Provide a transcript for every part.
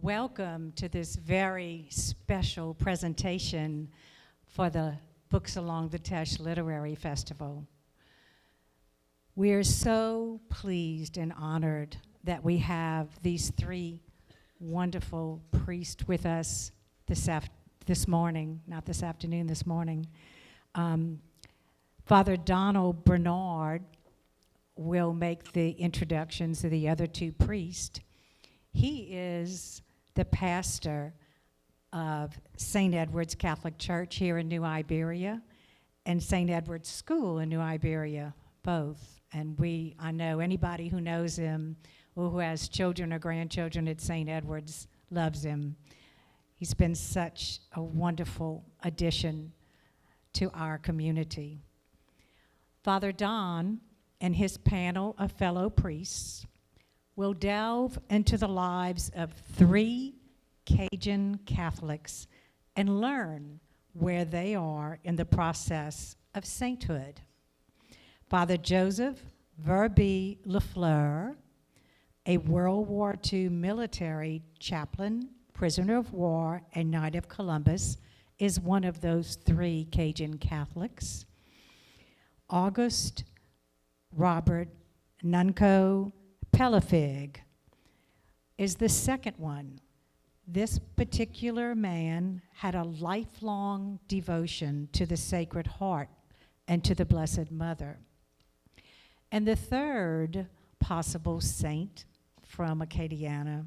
Welcome to this very special presentation for the Books Along the Teche Literary Festival. We are so pleased and honored that we have these three wonderful priests with us this morning, not this afternoon, this morning. Father Donald Bernard will make the introductions of the other two priests. He is the pastor of St. Edward's Catholic Church here in New Iberia and St. Edward's School in New Iberia, both. And I know anybody who knows him or who has children or grandchildren at St. Edward's loves him. He's been such a wonderful addition to our community. Father Don and his panel of fellow priests will delve into the lives of three Cajun Catholics and learn where they are in the process of sainthood. Father Joseph Verby Lafleur, a World War II military chaplain, prisoner of war, and Knight of Columbus, is one of those three Cajun Catholics. August Robert Nunco Pelafig is the second one. This particular man had a lifelong devotion to the Sacred Heart and to the Blessed Mother. And the third possible saint from Acadiana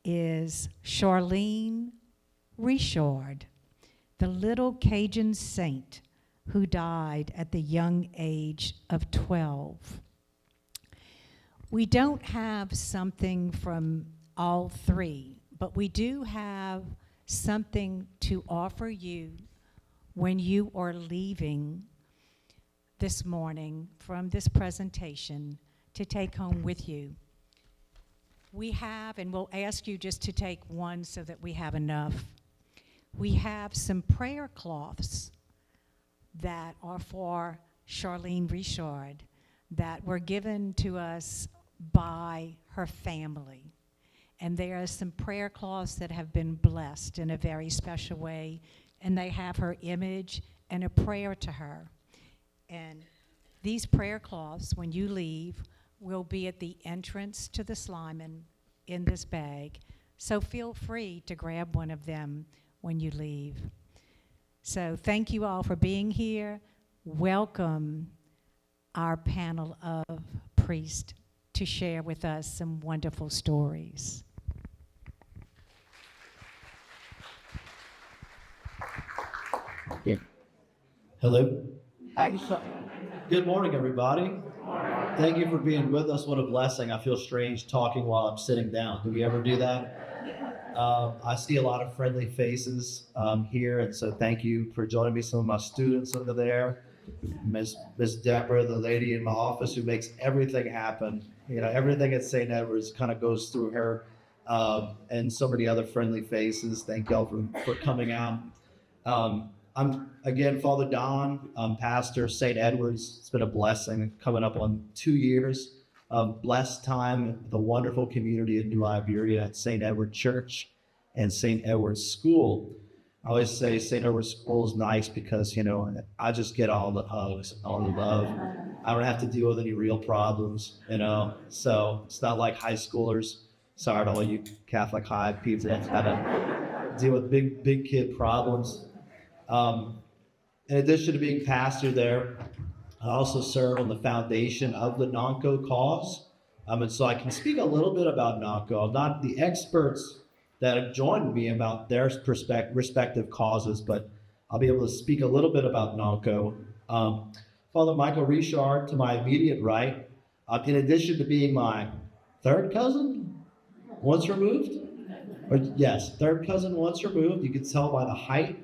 is Charlene Richard, the little Cajun saint who died at the young age of 12. We don't have something from all three, but we do have something to offer you when you are leaving this morning from this presentation to take home with you. We have, and we'll ask you just to take one so that we have enough. We have some prayer cloths that are for Charlene Richard that were given to us by her family. And there are some prayer cloths that have been blessed in a very special way, and they have her image and a prayer to her. And these prayer cloths, when you leave, will be at the entrance to the Slyman in this bag. So feel free to grab one of them when you leave. So thank you all for being here. Welcome our panel of priests to share with us some wonderful stories. Yeah. Hello. Good morning, everybody. Thank you for being with us. What a blessing. I feel strange talking while I'm sitting down. Do we ever do that? I see a lot of friendly faces here, and so thank you for joining me. Some of my students over there, Miss Deborah, the lady in my office who makes everything happen. You know, everything at St. Edward's kind of goes through her, and so many other friendly faces. Thank y'all for coming out. I'm, again, Father Don, pastor, St. Edward's. It's been a blessing, coming up on 2 years of blessed time with the wonderful community of New Iberia at St. Edward Church and St. Edward's School. I always say St. Edward's School is nice because, you know, I just get all the hugs, all the love. I don't have to deal with any real problems, you know, so it's not like high schoolers. Sorry to all you Catholic high people that had to deal with big kid problems. In addition to being pastor there, I also serve on the foundation of the NONCO cause. And so I can speak a little bit about NONCO. I'm not the experts that have joined me about their respective causes, but I'll be able to speak a little bit about NONCO. Father Michael Richard, to my immediate right, in addition to being my third cousin, once removed, yes, third cousin once removed, you can tell by the height.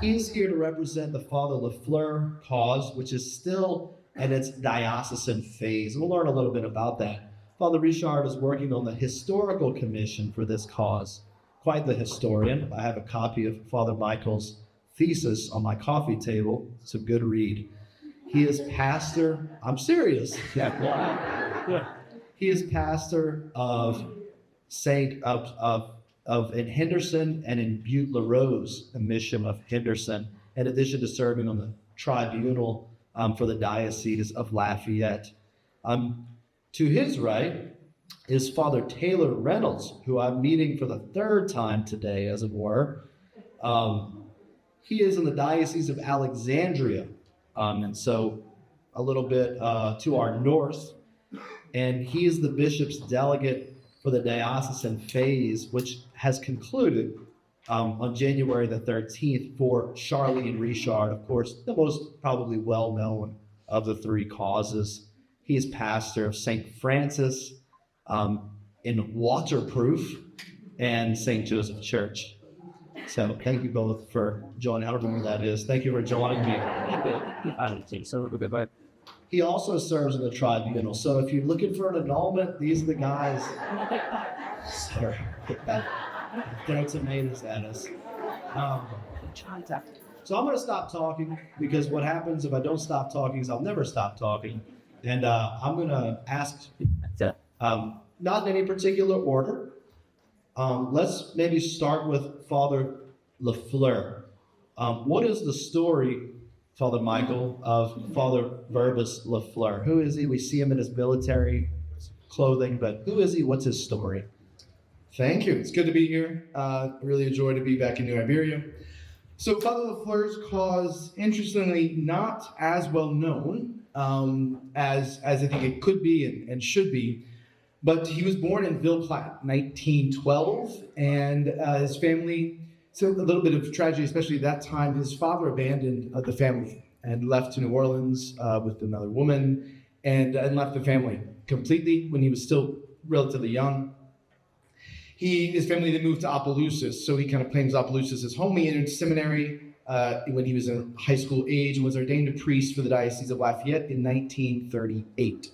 He's here to represent the Father Lafleur cause, which is still in its diocesan phase. We'll learn a little bit about that. Father Richard is working on the historical commission for this cause. Quite the historian. I have a copy of Father Michael's thesis on my coffee table. It's a good read. He is pastor, I'm serious. Yeah. He is pastor of saint in Henderson and in Butte La Rose, the mission of Henderson, in addition to serving on the tribunal for the Diocese of Lafayette. To his right is Father Taylor Reynolds, who I'm meeting for the third time today, as it were. He is in the Diocese of Alexandria, and so a little bit to our north, and he is the bishop's delegate for the diocesan phase, which has concluded on January the 13th for Charlene Richard, of course, the most probably well-known of the three causes. He is pastor of St. Francis in Waterproof and St. Joseph Church. So thank you both for joining. I don't know where that is. Thank you for joining me. I don't think so. Goodbye. He also serves in the tribunal. So if you're looking for an annulment, these are the guys. Sorry. Throw tomatoes at us. So I'm going to stop talking, because what happens if I don't stop talking is I'll never stop talking. And I'm going to ask, not in any particular order, let's maybe start with Father Lafleur. What is the story, Father Michael, of Father Verbus Lafleur? Who is he? We see him in his military clothing, but who is he? What's his story? Thank you. It's good to be here. Really a joy to be back in New Iberia. So Father Lafleur's cause, interestingly, not as well known as I think it could be and should be, but he was born in Ville Platte, 1912, and his family, so a little bit of tragedy, especially at that time. His father abandoned the family and left to New Orleans with another woman, and left the family completely when he was still relatively young. His family then moved to Opelousas, so he kind of claims Opelousas as home. He entered seminary when he was in high school age and was ordained a priest for the Diocese of Lafayette in 1938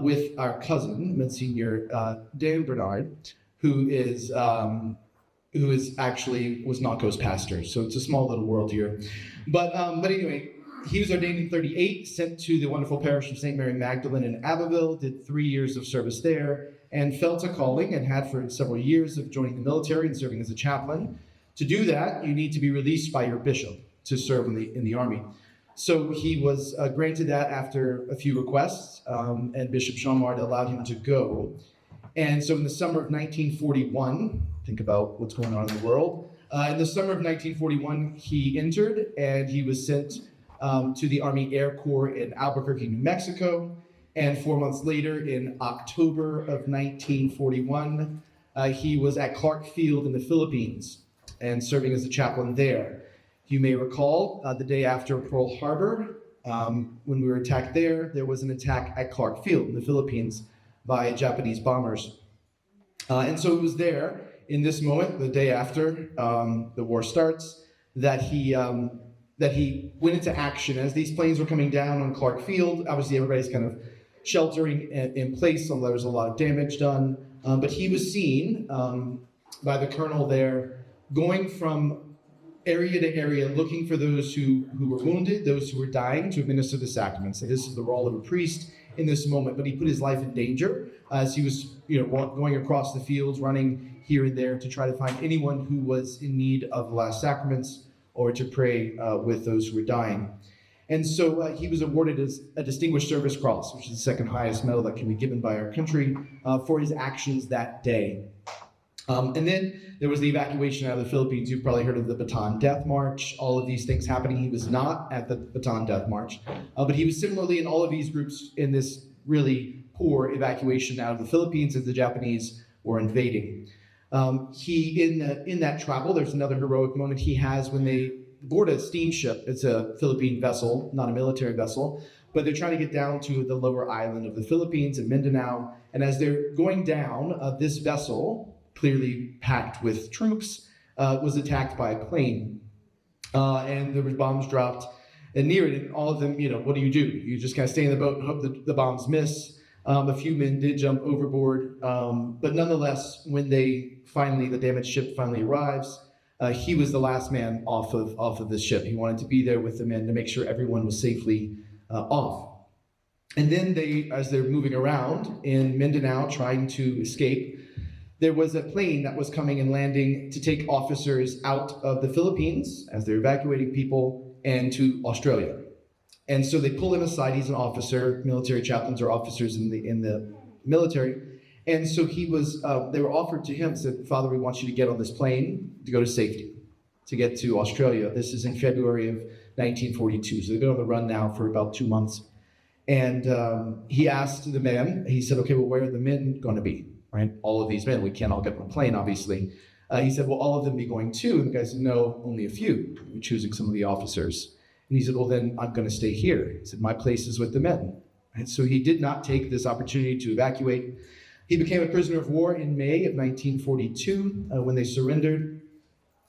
with our cousin, Monsignor Dan Bernard, who is actually was Naco's pastor. So it's a small little world here. But anyway, he was ordained in 38, sent to the wonderful parish of St. Mary Magdalene in Abbeville, did 3 years of service there, and felt a calling, and had for several years, of joining the military and serving as a chaplain. To do that, you need to be released by your bishop to serve in the army. So he was granted that after a few requests, and Bishop Jean-Mard allowed him to go. And so in the summer of 1941, think about what's going on in the world. In the summer of 1941, he entered, and he was sent to the Army Air Corps in Albuquerque, New Mexico. And 4 months later, in October of 1941, he was at Clark Field in the Philippines and serving as a chaplain there. You may recall the day after Pearl Harbor, when we were attacked there was an attack at Clark Field in the Philippines by Japanese bombers. And so it was there, in this moment, the day after the war starts, that he went into action. As these planes were coming down on Clark Field, obviously everybody's kind of sheltering in place, so there was a lot of damage done. But he was seen by the colonel there, going from area to area, looking for those who were wounded, those who were dying, to administer the sacraments. And this is the role of a priest in this moment. But he put his life in danger as he was, going across the fields, running here and there to try to find anyone who was in need of the last sacraments, or to pray with those who were dying. And so he was awarded a Distinguished Service Cross, which is the second highest medal that can be given by our country, for his actions that day. And then there was the evacuation out of the Philippines. You've probably heard of the Bataan Death March, all of these things happening. He was not at the Bataan Death March, but he was similarly in all of these groups in this really poor evacuation out of the Philippines as the Japanese were invading. In that travel, there's another heroic moment he has when they board a steamship. It's a Philippine vessel, not a military vessel, but they're trying to get down to the lower island of the Philippines in Mindanao. And as they're going down, this vessel, clearly packed with troops, was attacked by a plane. And there were bombs dropped near it, and all of them, what do? You just kind of stay in the boat and hope that the bombs miss. A few men did jump overboard, but nonetheless, when the damaged ship finally arrives, he was the last man off of the ship. He wanted to be there with the men to make sure everyone was safely off. And then as they're moving around in Mindanao trying to escape, there was a plane that was coming and landing to take officers out of the Philippines as they're evacuating people and to Australia. And so they pull him aside. He's an officer. Military chaplains are officers in the military. And so they were offered to him, said, Father, we want you to get on this plane to go to safety, to get to Australia. This is in February of 1942. So they've been on the run now for about 2 months. And he asked the men, he said, okay, well, where are the men going to be? Right? All of these men, we can't all get on the plane, obviously. He said, will all of them be going too? And the guy said, no, only a few. We're choosing some of the officers. And he said, well, then I'm going to stay here. He said, my place is with the men. And so he did not take this opportunity to evacuate. He became a prisoner of war in May of 1942 when they surrendered.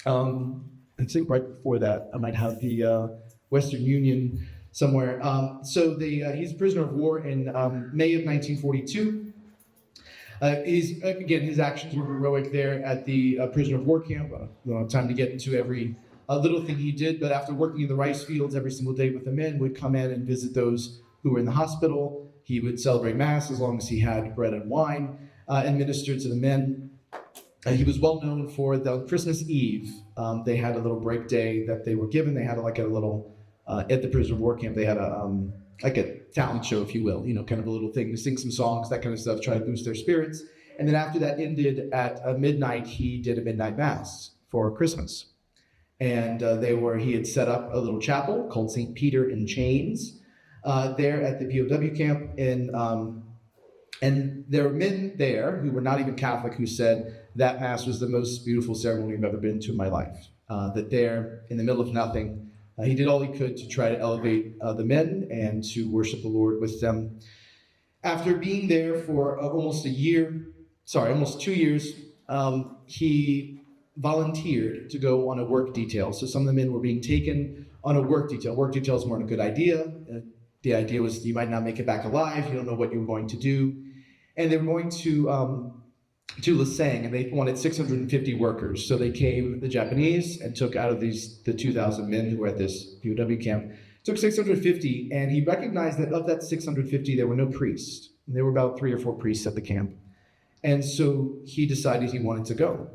I think right before that, I might have the Western Union somewhere. He's a prisoner of war in May of 1942. His actions were heroic there at the prisoner of war camp. I don't have time to get into every little thing he did, but after working in the rice fields every single day with the men, would come in and visit those who were in the hospital. He would celebrate Mass as long as he had bread and wine and minister to the men. He was well known for the Christmas Eve. They had a little break day that they were given. They had at the prisoner of war camp, they had like a talent show, if you will, kind of a little thing to sing some songs, that kind of stuff, try to boost their spirits. And then after that ended at midnight, he did a midnight Mass for Christmas. And he had set up a little chapel called St. Peter in Chains there at the POW camp. And there were men there who were not even Catholic who said that Mass was the most beautiful ceremony I've ever been to in my life. That there, in the middle of nothing, he did all he could to try to elevate the men and to worship the Lord with them. After being there for almost 2 years, he volunteered to go on a work detail. So some of the men were being taken on a work detail. Work details weren't a good idea. The idea was you might not make it back alive. You don't know what you were going to do. And they were going to Lasang, and they wanted 650 workers. So they came, the Japanese, and took out of the 2,000 men who were at this POW camp, took 650, and he recognized that of that 650, there were no priests. There were about 3 or 4 priests at the camp. And so he decided he wanted to go.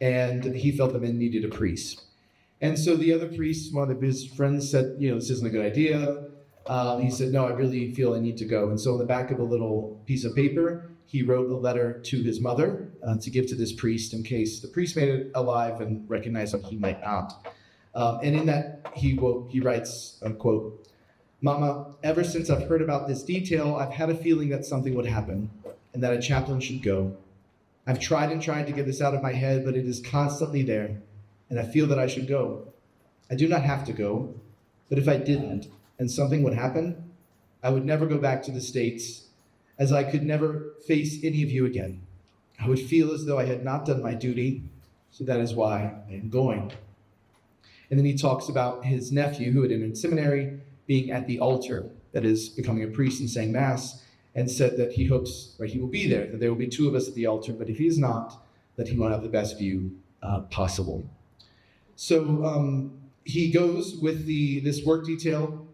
And he felt the men needed a priest. And so the other priest, one of his friends, said, this isn't a good idea. He said, no, I really feel I need to go. And so on the back of a little piece of paper, he wrote a letter to his mother to give to this priest in case the priest made it alive and recognized that he might not. And in that, he writes, quote, Mama, ever since I've heard about this detail, I've had a feeling that something would happen and that a chaplain should go. I've tried and tried to get this out of my head, but it is constantly there, and I feel that I should go. I do not have to go, but if I didn't, and something would happen, I would never go back to the States, as I could never face any of you again. I would feel as though I had not done my duty, so that is why I am going. And then he talks about his nephew, who had entered seminary, being at the altar, that is, becoming a priest and saying Mass, and said that he hopes he will be there, that there will be 2 of us at the altar, but if he is not, that he will have the best view possible. So he goes with this work detail.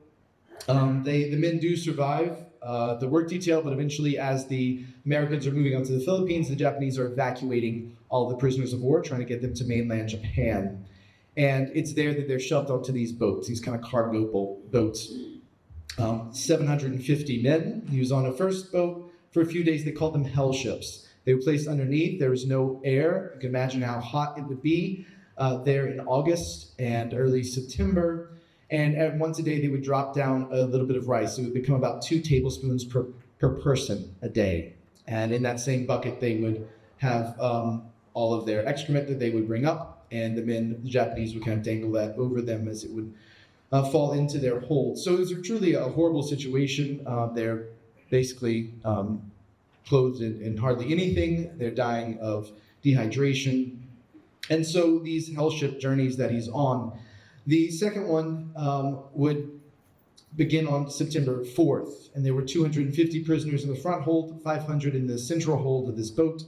The men do survive the work detail, but eventually as the Americans are moving on to the Philippines, the Japanese are evacuating all the prisoners of war, trying to get them to mainland Japan. And it's there that they're shoved onto these boats, these kind of cargo boats. 750 men. He was on a first boat. For a few days, they called them hell ships. They were placed underneath. There was no air. You can imagine how hot it would be there in August and early September. And once a day, they would drop down a little bit of rice. It would become about 2 tablespoons per person a day. And in that same bucket, they would have all of their excrement that they would bring up. And the Japanese would kind of dangle that over them as it would fall into their hold. So it was truly a horrible situation. They're basically clothed in hardly anything. They're dying of dehydration. And so these hell ship journeys that he's on, the second one would begin on September 4th. And there were 250 prisoners in the front hold, 500 in the central hold of this boat.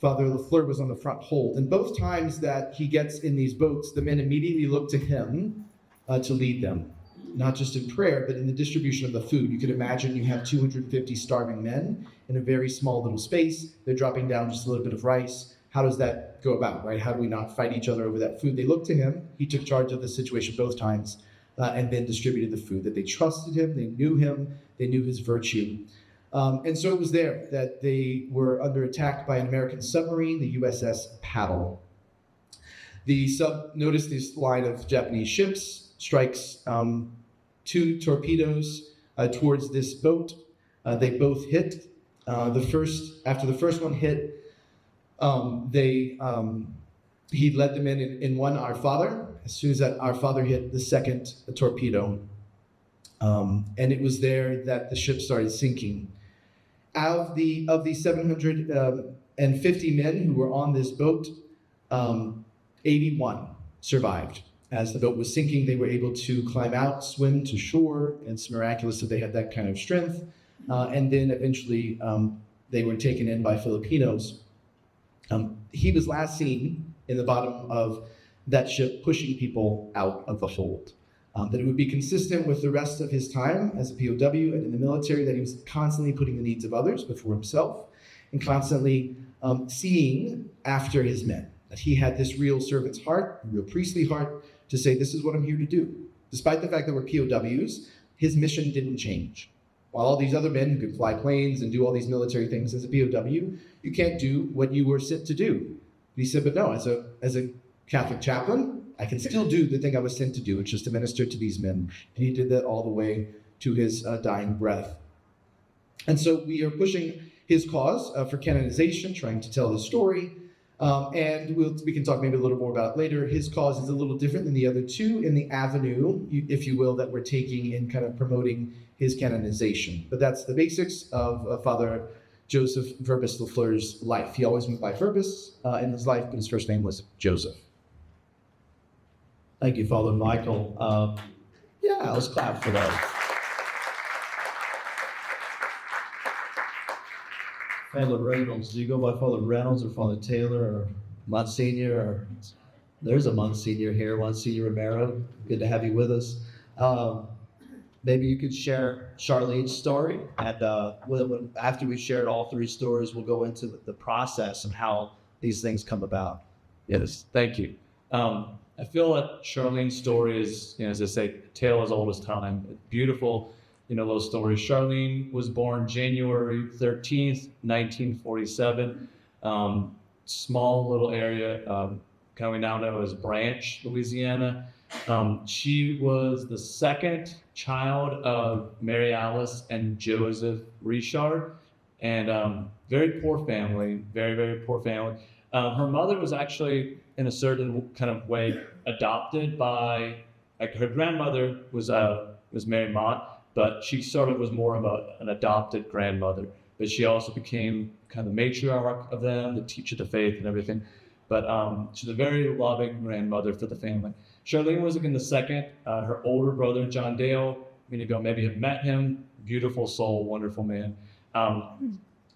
Father Lafleur was on the front hold. And both times that he gets in these boats, the men immediately look to him to lead them. not just in prayer, but in the distribution of the food. You could imagine you have 250 starving men in a very small little space. They're dropping down just a little bit of rice. How does that go about, right? How do we not fight each other over that food? They looked to him. He took charge of the situation both times, and then distributed the food. That they trusted him, they knew his virtue. And so it was there that they were under attack by an American submarine, the USS Paddle. The sub noticed this line of Japanese ships, strikes 2 torpedoes towards this boat. They both hit. After the first one hit, he led them in one Our Father. As soon as that Our Father hit the second torpedo, and it was there that the ship started sinking. Of the 750 men who were on this boat, 81 survived. As the boat was sinking, they were able to climb out, swim to shore. It's miraculous that they had that kind of strength. And then eventually they were taken in by Filipinos. He was last seen in the bottom of that ship pushing people out of the hold. That it would be consistent with the rest of his time as a POW and in the military, that he was constantly putting the needs of others before himself and constantly seeing after his men. That he had this real servant's heart, real priestly heart, to say, this is what I'm here to do. Despite the fact that we're POWs, his mission didn't change. While all these other men who could fly planes and do all these military things as a POW, you can't do what you were sent to do. He said, but no, as a Catholic chaplain, I can still do the thing I was sent to do, which is to minister to these men. And he did that all the way to his dying breath. And so we are pushing his cause for canonization, trying to tell his story. And we can talk maybe a little more about it later. His cause is a little different than the other two in the avenue, if you will, that we're taking in kind of promoting his canonization. But that's the basics of Father Joseph Verbis Lafleur's life. He always went by Verbis in his life, but his first name was Joseph. Thank you, Father Michael. Yeah, let's clap for that. Father Reynolds, do you go by Father Reynolds or Father Taylor or Monsignor? Or there's a Monsignor here, Monsignor Romero. Good to have you with us. Maybe you could share Charlene's story, and after we shared all 3 stories, we'll go into the process of how these things come about. Yes, thank you. I feel that Charlene's story is, as I say, tale as old as time. Beautiful, little story. Charlene was born January 13th, 1947. Small little area, kind of we now know as Branch, Louisiana. She was the second child of Mary Alice and Joseph Richard, and very poor family, very, very poor family. Her mother was actually, in a certain kind of way, adopted by, her grandmother was Mary Mott, but she sort of was more of an adopted grandmother. But she also became kind of the matriarch of them, the teacher of the faith and everything. But she's a very loving grandmother for the family. Charlene was again the second. Her older brother, John Dale, many of you maybe have met him. Beautiful soul, wonderful man.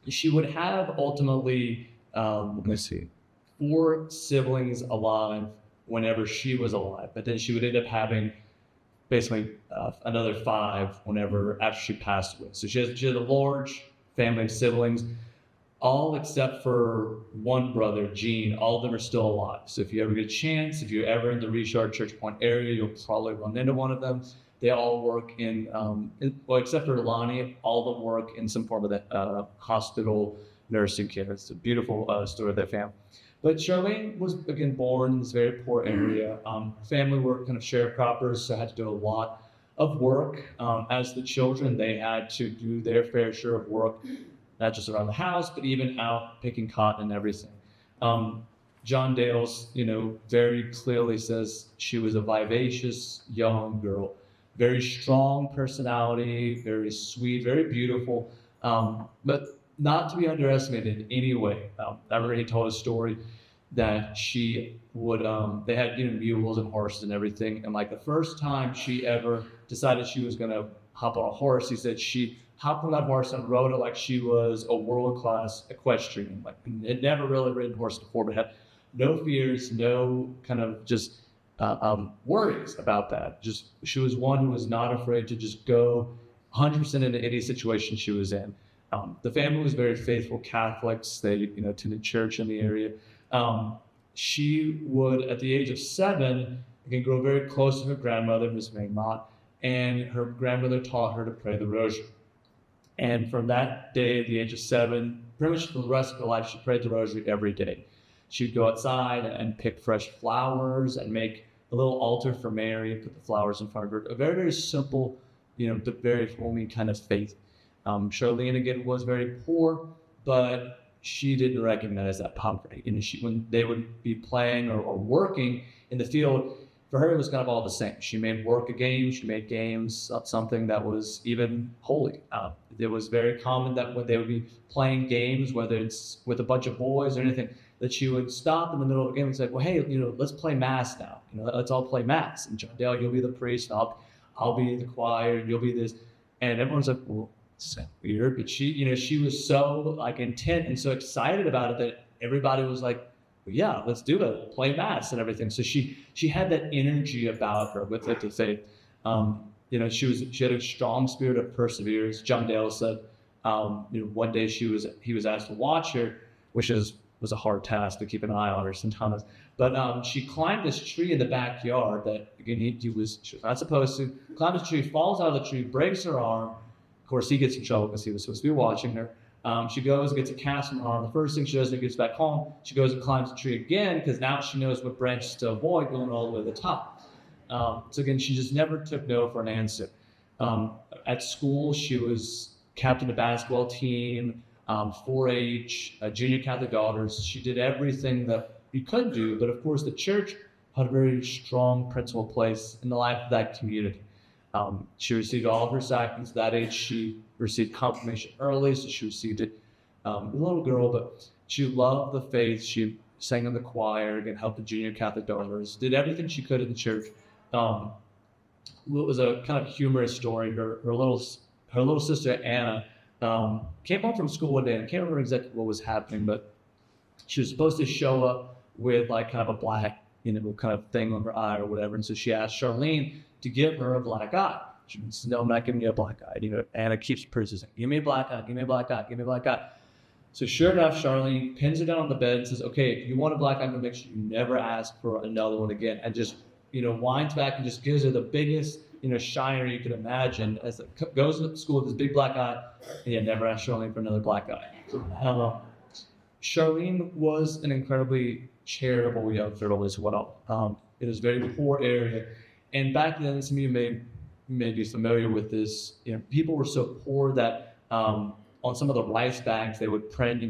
She would have ultimately, 4 siblings alive whenever she was alive, but then she would end up having basically another 5 after she passed away. So she had a large family of siblings, all except for one brother, Gene. All of them are still alive. So if you ever get a chance, if you're ever in the Richard Church Point area, you'll probably run into one of them. They all work well, except for Lonnie, all of them work in some form of the hospital nursing care. It's a beautiful story of their family. But Charlene was, again, born in this very poor area. Family were kind of sharecroppers, so had to do a lot of work. As the children, they had to do their fair share of work, not just around the house, but even out picking cotton and everything. John Dale's, very clearly says she was a vivacious young girl, very strong personality, very sweet, very beautiful, but not to be underestimated in any way. I remember he told a story that she would, they had mules and horses and everything, and like the first time she ever decided she was going to hop on a horse, he said she hopped on that horse and rode it like she was a world-class equestrian. Like, had never really ridden horse before, but had no fears, no kind of just worries about that. Just she was one who was not afraid to just go 100% into any situation she was in. The family was very faithful Catholics. They attended church in the area. She would, at the age of 7, again, grow very close to her grandmother, Miss Maymont, and her grandmother taught her to pray the rosary. And from that day, at the age of 7, pretty much for the rest of her life, she prayed the rosary every day. She'd go outside and pick fresh flowers and make a little altar for Mary and put the flowers in front of her. A very, very simple, the very homey kind of faith. Charlene, again, was very poor, but she didn't recognize that poverty. When they would be playing or working in the field, for her, it was kind of all the same. She made work a game. She made games something that was even holy. It was very common that when they would be playing games, whether it's with a bunch of boys or anything, that she would stop in the middle of a game and say, well, hey, let's play mass now. Let's all play mass. And John Dale, you'll be the priest. I'll be the choir. And you'll be this. And everyone's like, well, it's weird. But she was so intent and so excited about it that everybody was like, yeah, let's do it. Play mass and everything. So she had that energy about her with it to say, she had a strong spirit of perseverance. John Dale said, one day he was asked to watch her, which was a hard task to keep an eye on her sometimes. But she climbed this tree in the backyard that again she was not supposed to. Climbs the tree, falls out of the tree, breaks her arm. Of course, he gets in trouble because he was supposed to be watching her. She goes, gets a cast on her arm. The first thing she does when she gets back home, she goes and climbs the tree again because now she knows what branches to avoid going all the way to the top. So again, she just never took no for an answer. At school, she was captain of the basketball team, 4-H, Junior Catholic Daughters. She did everything that you could do, but of course the church had a very strong principal place in the life of that community. She received all of her sacraments. At that age, she received confirmation early, so she received it a little girl, but she loved the faith. She sang in the choir, again, helped the Junior Catholic Daughters, did everything she could in the church. It was a kind of humorous story. Her little sister, Anna, came home from school one day, and I can't remember exactly what was happening, but she was supposed to show up with kind of a black, kind of thing on her eye or whatever. And so she asked Charlene to give her a black eye. She said, no, I'm not giving you a black eye. Anna keeps persisting, give me a black eye, give me a black eye, give me a black eye. So sure enough, Charlene pins her down on the bed and says, okay, if you want a black eye, I'm gonna make sure you never ask for another one again. And just, winds back and just gives her the biggest, shiner you could imagine as it goes to school with this big black eye, and never asked Charlene for another black eye. Charlene was an incredibly charitable young girl as well. It was a very poor area. And back then, some of you may be familiar with this. People were so poor that on some of the rice bags, they would print,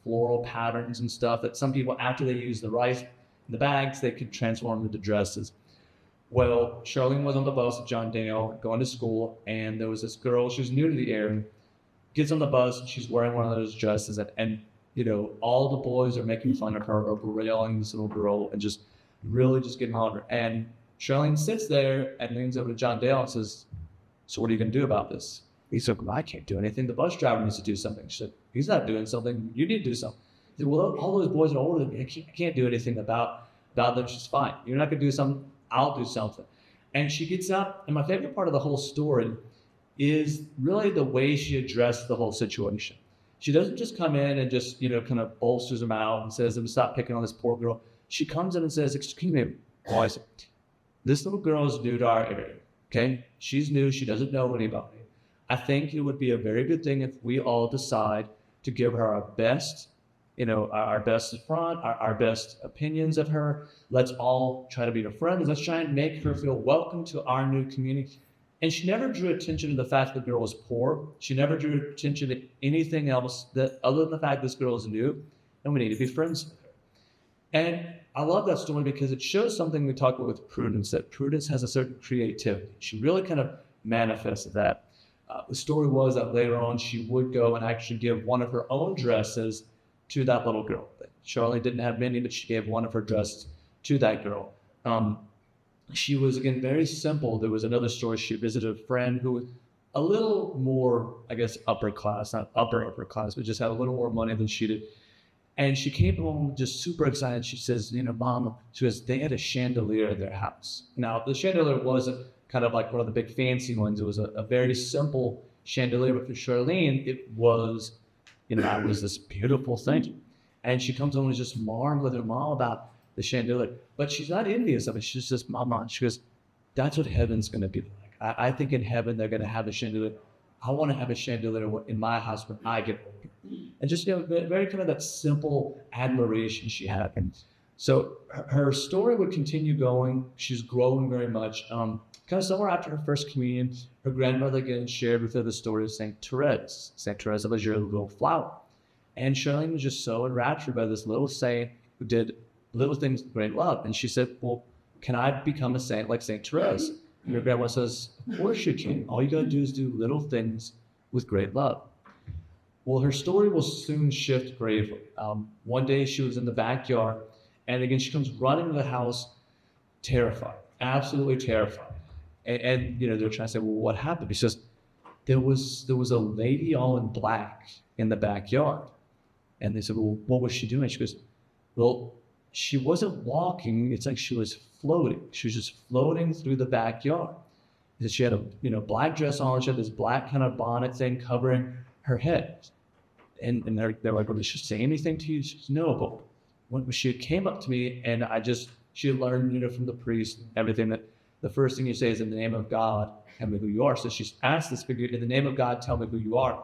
floral patterns and stuff that some people, after they used the rice in the bags, they could transform into dresses. Well, Charlene was on the bus with John Dale going to school, and there was this girl, she was new to the area, gets on the bus, and she's wearing one of those dresses, and all the boys are making fun of her or railing this little girl and just really just getting on her. And Charlene sits there and leans over to John Dale and says, so what are you going to do about this? He said, well, I can't do anything. The bus driver needs to do something. She said, he's not doing something. You need to do something. He said, well, all those boys are older than me. I can't do anything about them. She's fine. You're not going to do something. I'll do something. And she gets up. And my favorite part of the whole story is really the way she addressed the whole situation. She doesn't just come in and just, kind of bolsters them out and says, stop picking on this poor girl. She comes in and says, excuse me, boys, this little girl is new to our area, okay? She's new. She doesn't know anybody. I think it would be a very good thing if we all decide to give her our best, our best front, our best opinions of her. Let's all try to be her friends. Let's try and make her feel welcome to our new community. And she never drew attention to the fact that the girl was poor. She never drew attention to anything else other than the fact this girl is new and we need to be friends with her. And I love that story because it shows something we talk about with Prudence, that Prudence has a certain creativity. She really kind of manifested that. The story was that later on she would go and actually give one of her own dresses to that little girl. Charlene didn't have many, but she gave one of her dresses to that girl. She was, again, very simple. There was another story. She visited a friend who was a little more, I guess, upper class, not upper class, but just had a little more money than she did. And she came home just super excited. She says, Mom, she goes, they had a chandelier in their house. Now, the chandelier wasn't kind of like one of the big fancy ones. It was a very simple chandelier, but for Charlene, it was, it was this beautiful thing. And she comes home and is just marveling with her mom about the chandelier. But she's not envious of it. She's just, Mama, she goes, that's what heaven's going to be like. I think in heaven they're going to have a chandelier. I want to have a chandelier in my house when I get older. And just, very kind of that simple admiration she had. And so her story would continue going. She's growing very much. Kind of somewhere after her first communion, her grandmother again shared with her the story of Saint Therese. Saint Therese was your little flower. And Charlene was just so enraptured by this little saint who did little things with great love. And she said, well, can I become a saint like Saint Therese? And your grandma says, of course you can. All you got to do is do little things with great love. Well, her story will soon shift gravely. One day she was in the backyard, and again, she comes running to the house, terrified, absolutely terrified. And they're trying to say, well, what happened? She says, there was a lady all in black in the backyard. And they said, well, what was she doing? She goes, well, she wasn't walking. It's like she was floating. She was just floating through the backyard. She had a black dress on. She had this black kind of bonnet thing covering her head. And they're like, well, did she say anything to you? She says, no, but when she came up to me and she had learned, from the priest, everything that the first thing you say is in the name of God, tell me who you are. So she asked this figure, in the name of God, tell me who you are.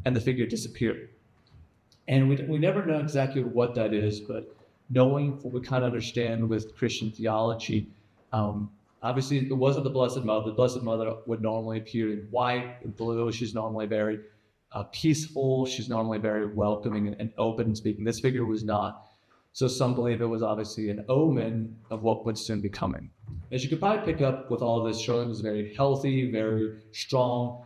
And the figure disappeared. And we never know exactly what that is, but knowing what we kind of understand with Christian theology, obviously it wasn't the Blessed Mother. The Blessed Mother would normally appear in white and blue. She's normally very peaceful. She's normally very welcoming and open and speaking. This figure was not. So some believe it was obviously an omen of what would soon be coming. As you could probably pick up with all this, Charlene was very healthy, very strong.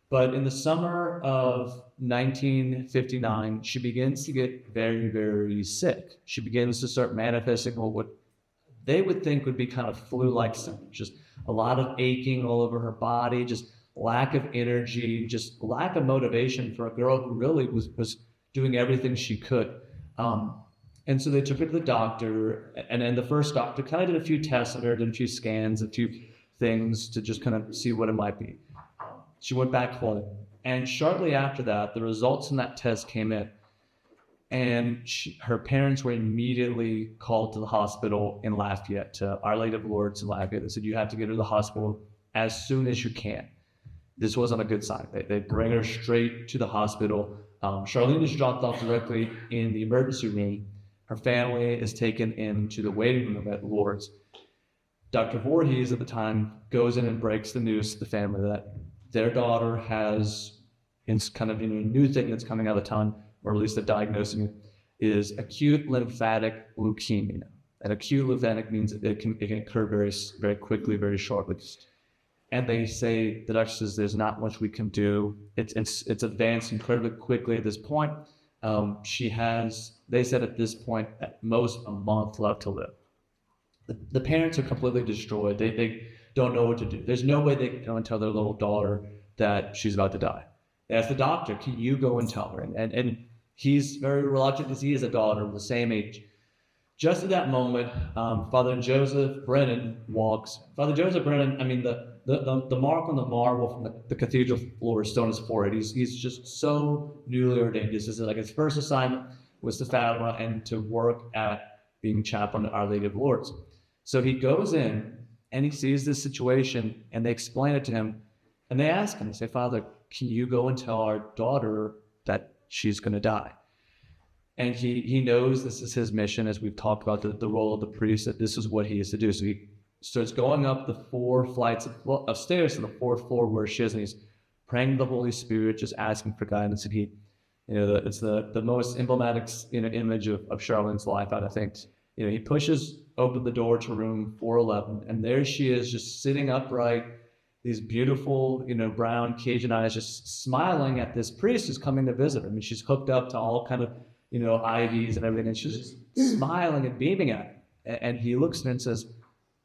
But in the summer of 1959, she begins to get very, very sick. She begins to start manifesting what they would think would be kind of flu-like symptoms, just a lot of aching all over her body, just lack of energy, just lack of motivation for a girl who really was doing everything she could. And so they took her to the doctor, and then the first doctor kind of did a few tests on her, did a few scans, a few things to just kind of see what it might be. She went back home, and shortly after that, the results from that test came in, and her parents were immediately called to the hospital in Lafayette, to Our Lady of Lourdes in Lafayette. They said, you have to get her to the hospital as soon as you can. This wasn't a good sign. They bring her straight to the hospital. Charlene is dropped off directly in the emergency room. Her family is taken into the waiting room at Lourdes. Dr. Voorhees at the time goes in and breaks the news to the family that their daughter has, it's kind of a new thing that's coming out of the time, or at least the diagnosing it, is acute lymphatic leukemia. And acute lymphatic means it can occur very, very quickly, very shortly. And they say, the doctor says, there's not much we can do. It's advanced incredibly quickly at this point. She has, they said at this point, at most a month left to live. The parents are completely destroyed. They don't know what to do. There's no way they can go and tell their little daughter that she's about to die. They ask the doctor, can you go and tell her? And he's very reluctant because he is a daughter of the same age. Just at that moment, Father Joseph Brennan walks. Father Joseph Brennan, I mean, the mark on the marble from the cathedral floor is still on his forehead. He's just so newly ordained. This is like his first assignment was to Fatima and to work at being chaplain at Our Lady of Lourdes. So he goes in and he sees this situation, and they explain it to him, and they ask him, they say, Father, can you go and tell our daughter that she's going to die? And he knows this is his mission, as we've talked about the role of the priest, that this is what he is to do. So he starts going up the 4 flights of stairs to the 4th floor where she is, and he's praying to the Holy Spirit, just asking for guidance. And he, it's the most emblematic, image of Charlene's life, I think. He pushes open the door to room 411, and there she is, just sitting upright, these beautiful, brown Cajun eyes, just smiling at this priest who's coming to visit her. I mean, she's hooked up to all kind of, IVs and everything, and she's just smiling and beaming at him. And he looks at her and says,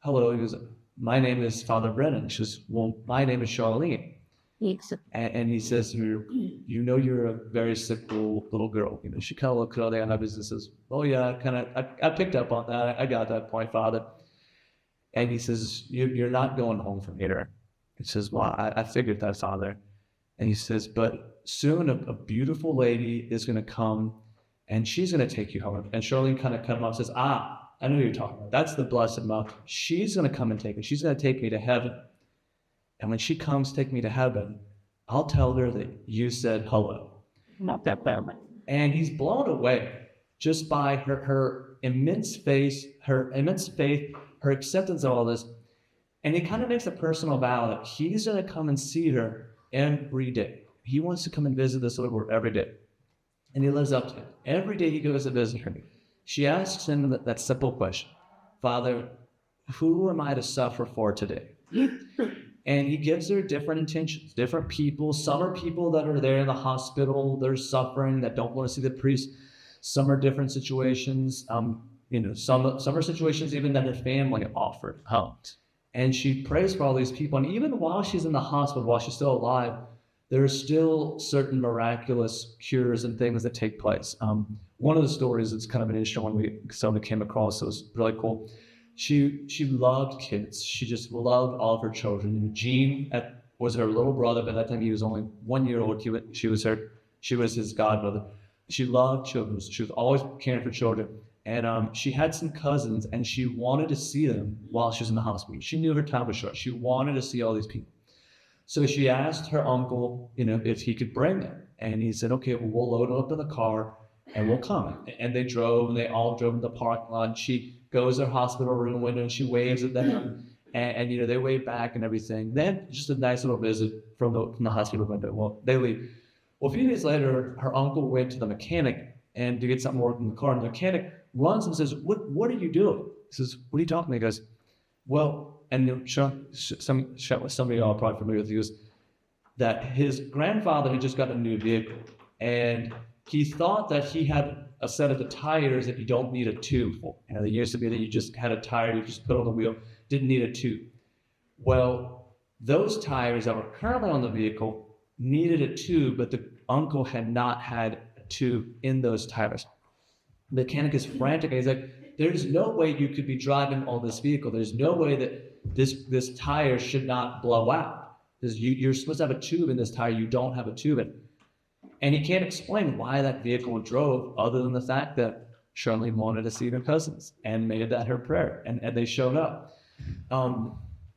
hello. He goes, my name is Father Brennan. She says, well, my name is Charlene. And he says to her, you know, you're a very simple little girl. You know, she kind of looks at the eyes and says, oh yeah, I picked up on that. I got that point, Father. And he says, you're not going home from here. He says, well, I figured that, Father. And he says, but soon a beautiful lady is going to come and she's going to take you home. And Charlene kind of cut him off and says, I know who you're talking about. That's the Blessed Mother. She's going to come and take me. She's going to take me to heaven. And when she comes, take me to heaven, I'll tell her that you said hello. Not that bad. And he's blown away just by her immense faith, her acceptance of all this. And he kind of makes a personal vow that he's going to come and see her every day. He wants to come and visit this little girl every day. And he lives up to it. Every day he goes to visit her. She asks him that simple question, Father, who am I to suffer for today? And he gives her different intentions, different people. Some are people that are there in the hospital, they're suffering, that don't want to see the priest. Some are different situations. Some are situations even that her family offered helped. And she prays for all these people. And even while she's in the hospital, while she's still alive, there are still certain miraculous cures and things that take place. One of the stories is kind of an interesting one somebody came across. It was really cool. She loved kids. She just loved all of her children. And Gene was her little brother, but at that time he was only 1 year old. She was his godmother. She loved children. She was always caring for children. And she had some cousins, and she wanted to see them while she was in the hospital. She knew her time was short. She wanted to see all these people. So she asked her uncle, if he could bring them. And he said, okay, well, we'll load them up in the car and we'll come. And they drove, and they all drove in the parking lot. And she goes to her hospital room window and she waves at them. And they wave back and everything. Then just a nice little visit from the hospital window. Well, they leave. Well, a few days later, her uncle went to the mechanic and to get something working in the car. And the mechanic runs and says, what are you doing? He says, what are you talking about? He goes, well, and some of y'all are probably familiar with this, that his grandfather had just got a new vehicle. And he thought that he had a set of the tires that you don't need a tube for. They used to be that you just had a tire you just put on the wheel, didn't need a tube. Well, those tires that were currently on the vehicle needed a tube, but the uncle had not had a tube in those tires. The mechanic is frantic. He's like, there's no way you could be driving on this vehicle. There's no way that this tire should not blow out. You're supposed to have a tube in this tire. You don't have a tube in it. And he can't explain why that vehicle drove other than the fact that Charlene wanted to see her cousins and made that her prayer. And they showed up.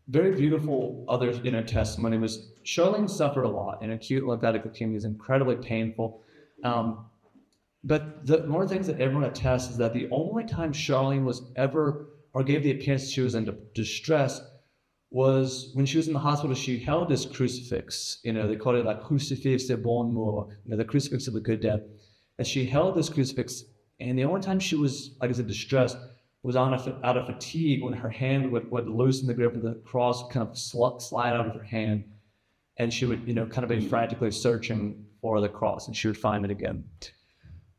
Very beautiful other testimony was Charlene suffered a lot. And acute lymphatic leukemia is incredibly painful. But one of the things that everyone attests is that the only time Charlene was ever, or gave the appearance she was in distress, was when she was in the hospital. She held this crucifix. They called it la crucifix de bon mort, the crucifix of the good death. And she held this crucifix, and the only time she was, like I said, distressed was out of fatigue, when her hand would loosen the grip of the cross, kind of slide out of her hand, and she would, kind of be frantically searching for the cross, and she would find it again.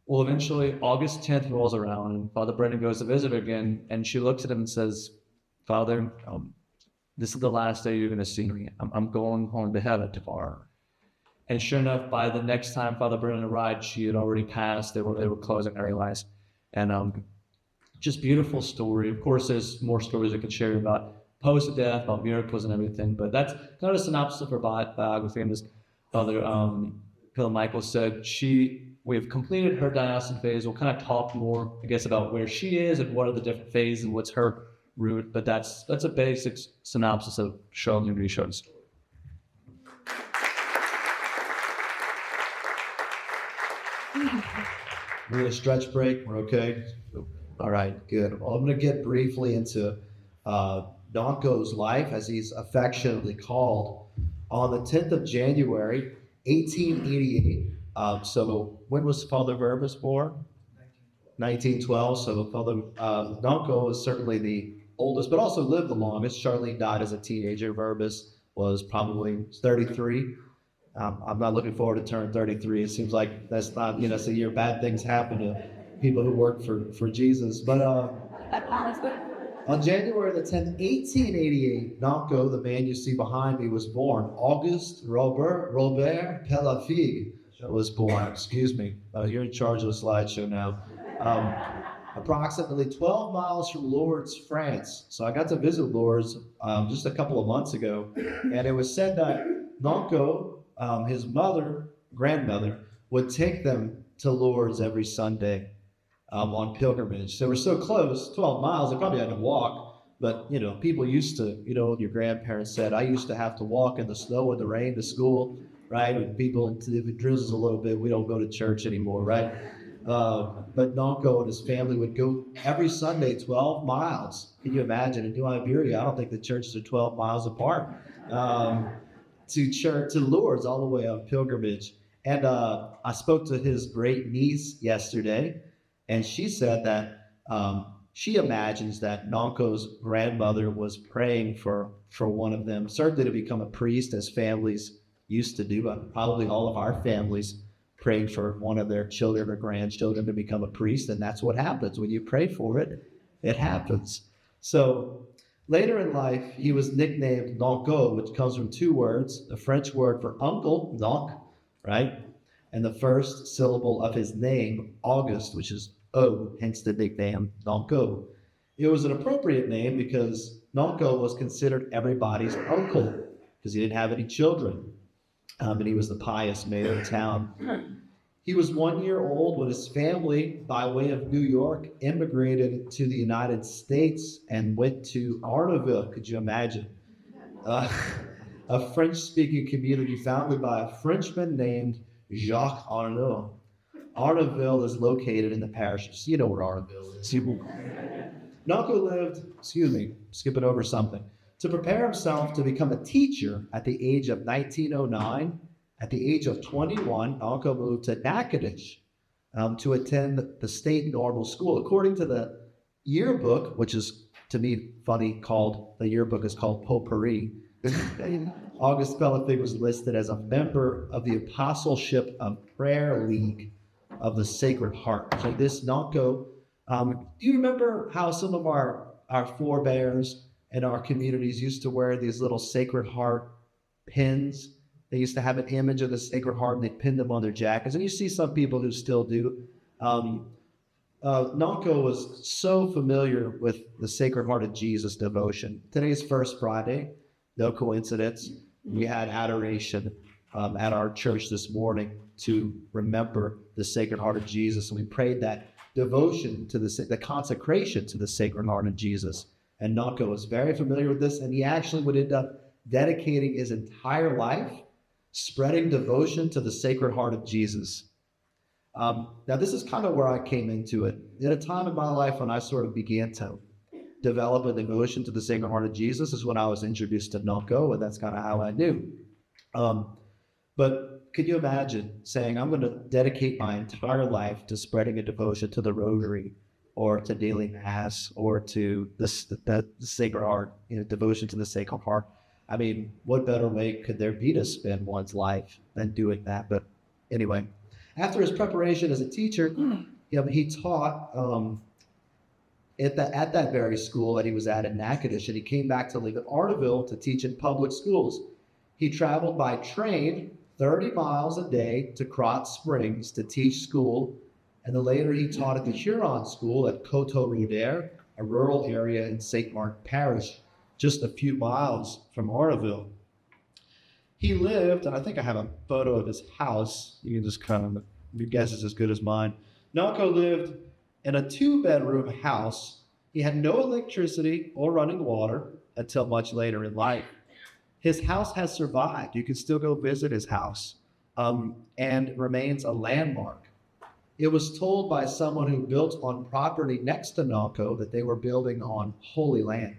Well, eventually, August 10th rolls around, and Father Brennan goes to visit her again, and she looks at him and says, Father, this is the last day you're going to see me. I'm going home to heaven tomorrow. And sure enough, by the next time Father Brennan arrived, she had already passed. They were closing her eyes. And just beautiful story. Of course, there's more stories I could share about post-death, about miracles and everything, but that's kind of a synopsis of her biography. And as Father Michael said, we have completed her diocesan phase. We'll kind of talk more, I guess, about where she is and what are the different phases and what's her route. But that's a basic synopsis of Charlene Richard's story. We're going to stretch break. We're okay? All right, good. Well, I'm going to get briefly into Donko's life, as he's affectionately called, on the 10th of January, 1888. So when was Father Verbis born? 1912. So Father Donko is certainly the oldest, but also lived the longest. Charlene died as a teenager. Verbis was probably 33. I'm not looking forward to turn 33. It seems like that's not, it's a year bad things happen to people who work for Jesus. But On January the 10th, 1888, Nanko, the man you see behind me, was born. Auguste Robert Pellafig was born. Excuse me. You're in charge of the slideshow now. Approximately 12 miles from Lourdes, France. So I got to visit Lourdes just a couple of months ago, and it was said that Nanko, his grandmother, would take them to Lourdes every Sunday on pilgrimage. So we're so close, 12 miles, they probably had to walk, but people used to, your grandparents said, I used to have to walk in the snow and the rain to school, right? And people, if it drizzles a little bit, we don't go to church anymore, right? But Nanko and his family would go every Sunday 12 miles. Can you imagine? In New Iberia, I don't think the churches are 12 miles apart. To Lourdes, all the way on pilgrimage. And I spoke to his great niece yesterday, and she said that she imagines that Nanko's grandmother was praying for one of them, certainly to become a priest, as families used to do. Probably all of our families praying for one of their children or grandchildren to become a priest, and that's what happens. When you pray for it, it happens. So later in life, he was nicknamed Nanko, which comes from two words, the French word for uncle, Nank, right? And the first syllable of his name, Auguste, which is O, hence the nickname Nanko. It was an appropriate name because Nanko was considered everybody's uncle because he didn't have any children. And he was the pious mayor of town. He was 1 year old when his family, by way of New York, immigrated to the United States and went to Arnaville. Could you imagine? A French-speaking community founded by a Frenchman named Jacques Arnaud. Arnaville is located in the parish. So you know where Arnaville is. Nanko lived, skipping over something, to prepare himself to become a teacher at the age of 1909. At the age of 21, Nanko moved to Natchitoches to attend the state normal school. According to the yearbook, which is, to me, funny, the yearbook is called Potpourri, Auguste Pellafig was listed as a member of the Apostleship of Prayer League of the Sacred Heart. So this Nanko, do you remember how some of our forebears in our communities used to wear these little Sacred Heart pins? They used to have an image of the Sacred Heart and they pinned them on their jackets. And you see some people who still do. Nanko was so familiar with the Sacred Heart of Jesus devotion. Today's First Friday, no coincidence. We had adoration at our church this morning to remember the Sacred Heart of Jesus. And we prayed that devotion to the consecration to the Sacred Heart of Jesus. And Nanko was very familiar with this, and he actually would end up dedicating his entire life spreading devotion to the Sacred Heart of Jesus. Now, this is kind of where I came into it. At a time in my life when I sort of began to develop a devotion to the Sacred Heart of Jesus is when I was introduced to Nanko, and that's kind of how I knew. But could you imagine saying, I'm going to dedicate my entire life to spreading a devotion to the Rosary or to daily Mass or to the Sacred Heart, devotion to the Sacred Heart? I mean, what better way could there be to spend one's life than doing that? But anyway, after his preparation as a teacher, he taught at that very school that he was at in Natchitoches, and he came back to live at Arnaville to teach in public schools. He traveled by train 30 miles a day to Krotz Springs to teach school, and then later he taught at the Huron School at Coteau-Roder, a rural area in St. Mark Parish, just a few miles from Arnaville. He lived, and I think I have a photo of his house. You can just your guess is as good as mine. Nanko lived in a 2-bedroom house. He had no electricity or running water until much later in life. His house has survived. You can still go visit his house, and remains a landmark. It was told by someone who built on property next to Nanko that they were building on holy land,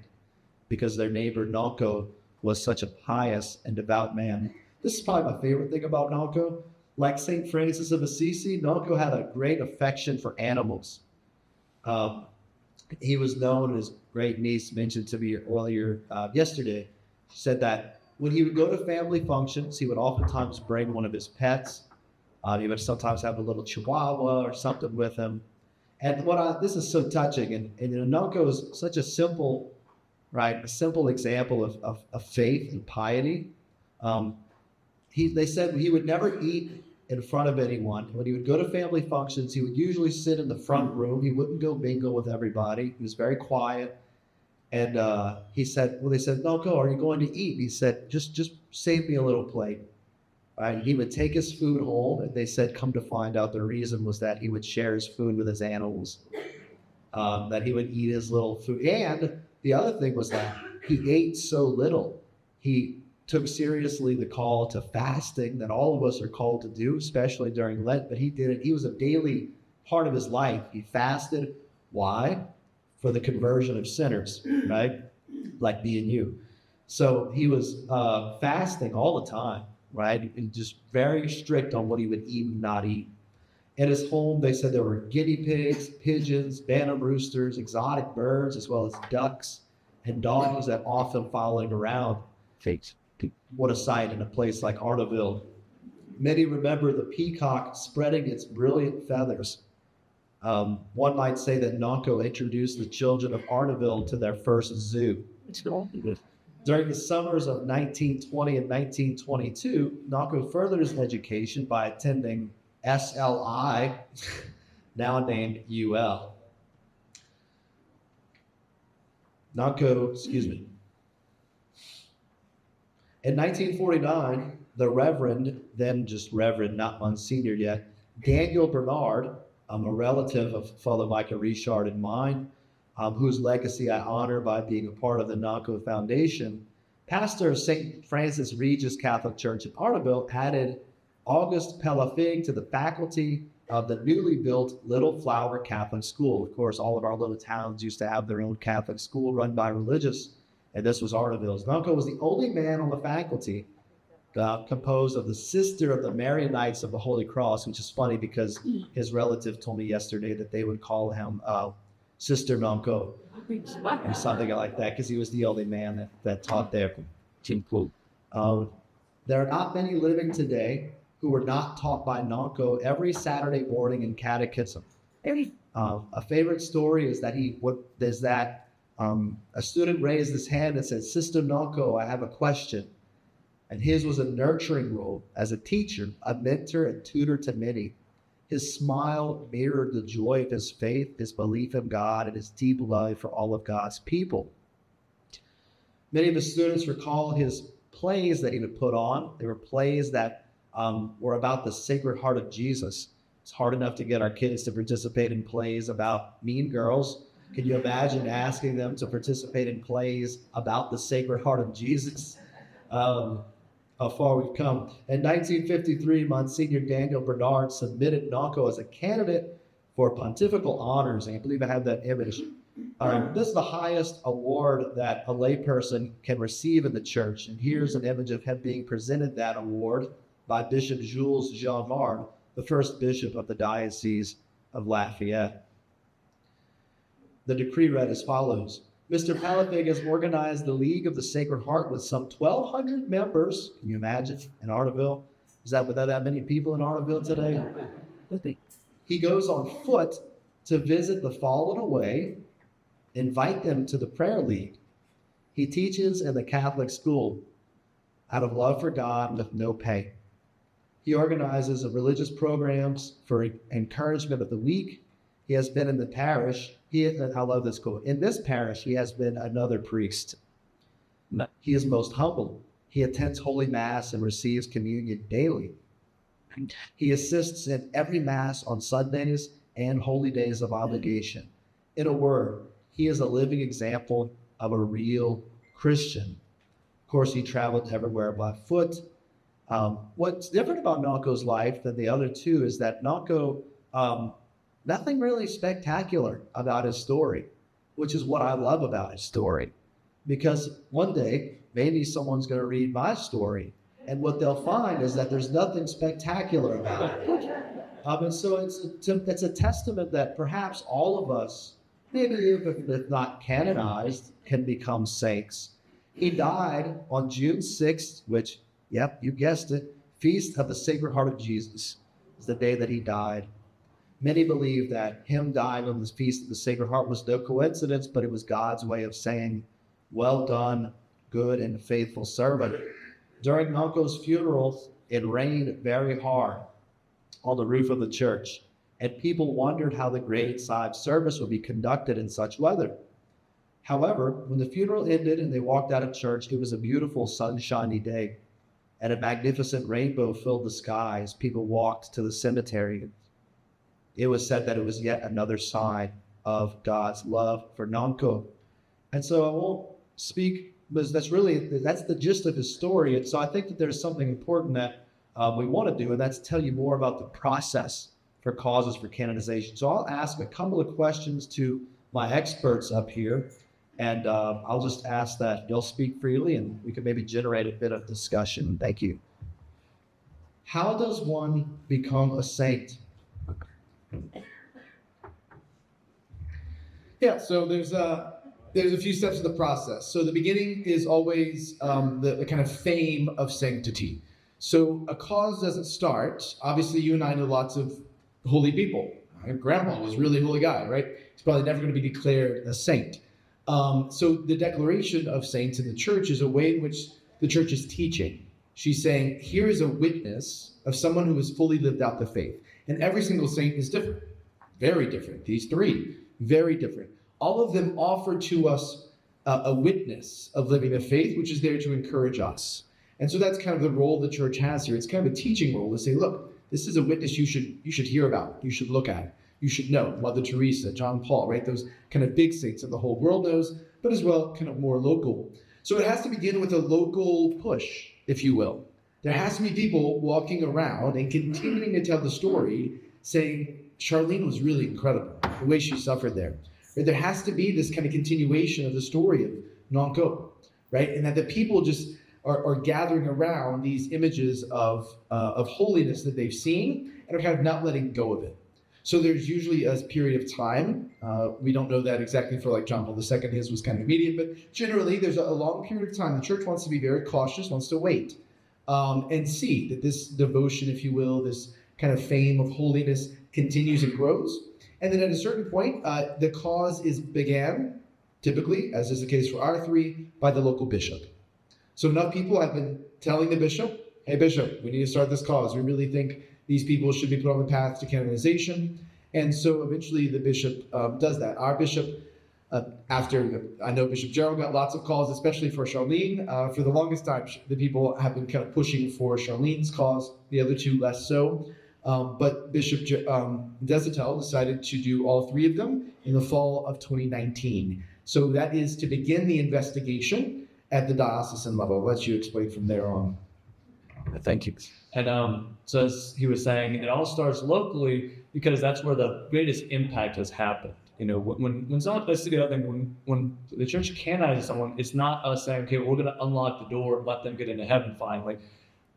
because their neighbor Nanko was such a pious and devout man. This is probably my favorite thing about Nanko. Like St. Francis of Assisi, Nanko had a great affection for animals. He was known, his great niece mentioned to me earlier yesterday, she said that when he would go to family functions, he would oftentimes bring one of his pets. He would sometimes have a little chihuahua or something with him. And this is so touching, and Nonko is such a simple, right, a simple example of faith and piety. They said he would never eat in front of anyone. When he would go to family functions, he would usually sit in the front room. He wouldn't go mingle with everybody. He was very quiet. And they said, Nonko, are you going to eat? He said, just save me a little plate. Right? He would take his food home, and they said, come to find out, the reason was that he would share his food with his animals, that he would eat his little food. And the other thing was that he ate so little. He took seriously the call to fasting that all of us are called to do, especially during Lent, but he did it. He was a daily part of his life. He fasted. Why? For the conversion of sinners, right? Like me and you. So he was fasting all the time, right? And just very strict on what he would eat and not eat. In his home, they said there were guinea pigs, pigeons, bantam roosters, exotic birds, as well as ducks and dogs that often followed around. What a sight in a place like Arteville. Many remember the peacock spreading its brilliant feathers. One might say that Nonko introduced the children of Arteville to their first zoo. During the summers of 1920 and 1922, Nonko furthered his education by attending SLI, now named UL. In 1949, the Reverend, then just Reverend, not Monsignor yet, Daniel Bernard, a relative of Father Micah Richard and mine, whose legacy I honor by being a part of the Nonko Foundation, pastor of St. Francis Regis Catholic Church in Arteville, added August Pelafig to the faculty of the newly built Little Flower Catholic School. Of course, all of our little towns used to have their own Catholic school run by religious, and this was Arteville's. Nonko was the only man on the faculty composed of the sister of the Marian Knights of the Holy Cross, which is funny because his relative told me yesterday that they would call him Sister Nonko, or something like that, because he was the only man that taught there. There are not many living today who were not taught by Nonko every Saturday morning in catechism. A favorite story is that a student raised his hand and said, Sister Nonko, I have a question. And his was a nurturing role as a teacher, a mentor and tutor to many. His smile mirrored the joy of his faith, his belief in God, and his deep love for all of God's people. Many of the students recall his plays that he would put on. They were plays that were about the Sacred Heart of Jesus. It's hard enough to get our kids to participate in plays about mean girls. Can you imagine asking them to participate in plays about the Sacred Heart of Jesus? How far we've come. In 1953, Monsignor Daniel Bernard submitted Nonko as a candidate for pontifical honors. And I believe I have that image. This is the highest award that a layperson can receive in the church. And here's an image of him being presented that award by Bishop Jules Jean-Vard, the first bishop of the Diocese of Lafayette. The decree read as follows. Mr. Pelafig has organized the League of the Sacred Heart with some 1,200 members. Can you imagine in Arteville? Is that without that many people in Arteville today? He goes on foot to visit the fallen away, invite them to the prayer league. He teaches in the Catholic school out of love for God with no pay. He organizes religious programs for encouragement of the weak. He has been in the parish. I love this quote. In this parish, he has been another priest. He is most humble. He attends Holy Mass and receives communion daily. He assists in every Mass on Sundays and holy days of obligation. In a word, he is a living example of a real Christian. Of course, he traveled everywhere by foot. What's different about Nonko's life than the other two is that Nonko, nothing really spectacular about his story, which is what I love about his story. Because one day, maybe someone's going to read my story, and what they'll find is that there's nothing spectacular about it. And so it's a testament that perhaps all of us, maybe even if not canonized, can become saints. He died on June 6th, which, yep, you guessed it, Feast of the Sacred Heart of Jesus is the day that he died. Many believe that him dying on this feast of the Sacred Heart was no coincidence, but it was God's way of saying, well done, good and faithful servant. During Nonco's funeral, it rained very hard on the roof of the church, and people wondered how the graveside service would be conducted in such weather. However, when the funeral ended and they walked out of church, it was a beautiful sunshiny day, and a magnificent rainbow filled the sky as people walked to the cemetery. It was said that it was yet another sign of God's love for Nonco. And so I won't speak, because that's the gist of his story. And so I think that there's something important that we want to do, and that's tell you more about the process for causes for canonization. So I'll ask a couple of questions to my experts up here, and I'll just ask that you'll speak freely and we can maybe generate a bit of discussion. Thank you. How does one become a saint? Yeah, so there's a few steps of the process. So the beginning is always the kind of fame of sanctity. So a cause doesn't start. Obviously, you and I know lots of holy people. My grandpa was a really holy guy, right? He's probably never going to be declared a saint. So the declaration of saints in the church is a way in which the church is teaching. She's saying, here is a witness of someone who has fully lived out the faith. And every single saint is different, very different. These three, very different. All of them offer to us a witness of living the faith, which is there to encourage us. And so that's kind of the role the church has here. It's kind of a teaching role to say, look, this is a witness you should hear about, you should look at, you should know. Mother Teresa, John Paul, right? Those kind of big saints that the whole world knows, but as well kind of more local. So it has to begin with a local push, if you will. There has to be people walking around and continuing to tell the story, saying, Charlene was really incredible, the way she suffered there. Right? There has to be this kind of continuation of the story of Nonco, right? And that the people just are gathering around these images of holiness that they've seen and are kind of not letting go of it. So there's usually a period of time. We don't know that exactly for like John Paul II, his was kind of immediate, but generally there's a long period of time. The church wants to be very cautious, wants to wait and see that this devotion, if you will, this kind of fame of holiness continues and grows. And then at a certain point, the cause is began, typically, as is the case for our three, by the local bishop. So enough people have been telling the bishop, hey bishop, we need to start this cause. We really think these people should be put on the path to canonization. And so eventually the bishop does that. Our bishop, I know Bishop Gerald got lots of calls, especially for Charlene. For the longest time, the people have been kind of pushing for Charlene's cause, the other two less so. But Bishop Desatel decided to do all three of them in the fall of 2019. So that is to begin the investigation at the diocesan level. I'll let you explain from there on. Thank you. And so as he was saying, it all starts locally because that's where the greatest impact has happened. You know, when someone does the other thing, when the church canonizes someone, it's not us saying, okay, we're going to unlock the door and let them get into heaven finally.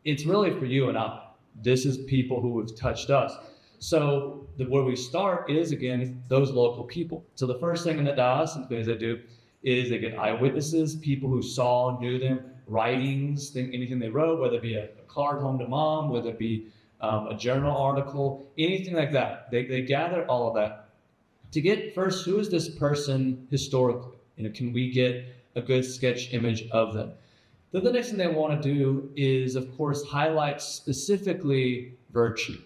It's really for you and I. This is people who have touched us. So where we start is, again, those local people. So the first thing in the diocese they do is they get eyewitnesses, people who saw, knew them, writings, anything they wrote, whether it be a card home to mom, whether it be a journal article, anything like that. They gather all of that to get first, who is this person historically? You know, can we get a good sketch image of them? Then the next thing they want to do is, of course, highlight specifically virtue.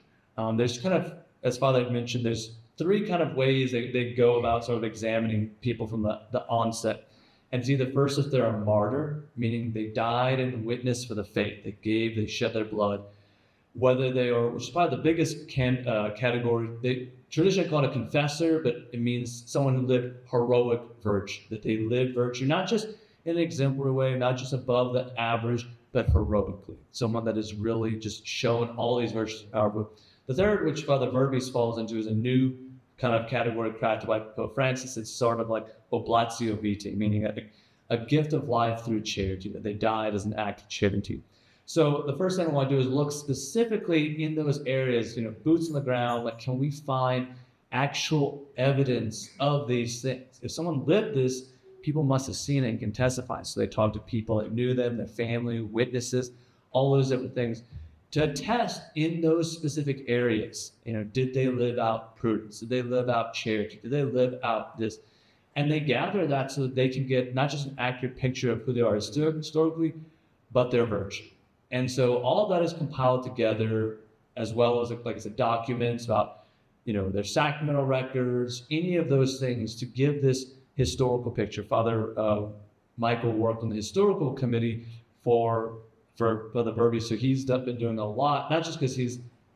There's kind of, as Father mentioned, there's three kind of ways they go about sort of examining people from the onset. And it's either first if they're a martyr, meaning they died in witness for the faith. They shed their blood. Whether they are, which is probably the biggest category, they traditionally call it a confessor, but it means someone who lived heroic virtue, that they lived virtue, not just in an exemplary way, not just above the average, but heroically. Someone that has really just shown all these virtues. The third, which Father Verbies falls into, is a new kind of category crafted by Pope Francis. It's sort of like oblatio vitae, meaning a gift of life through charity, that they died as an act of charity. So the first thing I want to do is look specifically in those areas, you know, boots on the ground, like can we find actual evidence of these things? If someone lived this, people must have seen it and can testify. So they talk to people that knew them, their family, witnesses, all those different things. to test in those specific areas. Did they live out prudence? Did they live out charity? Did they live out this? And they gather that so that they can get not just an accurate picture of who they are historically, but their virtue. And so all of that is compiled together, as well as, like I said, documents about, their sacramental records, any of those things to give this historical picture. Father Michael worked on the historical committee for the Verbies, so he's been doing a lot, not just because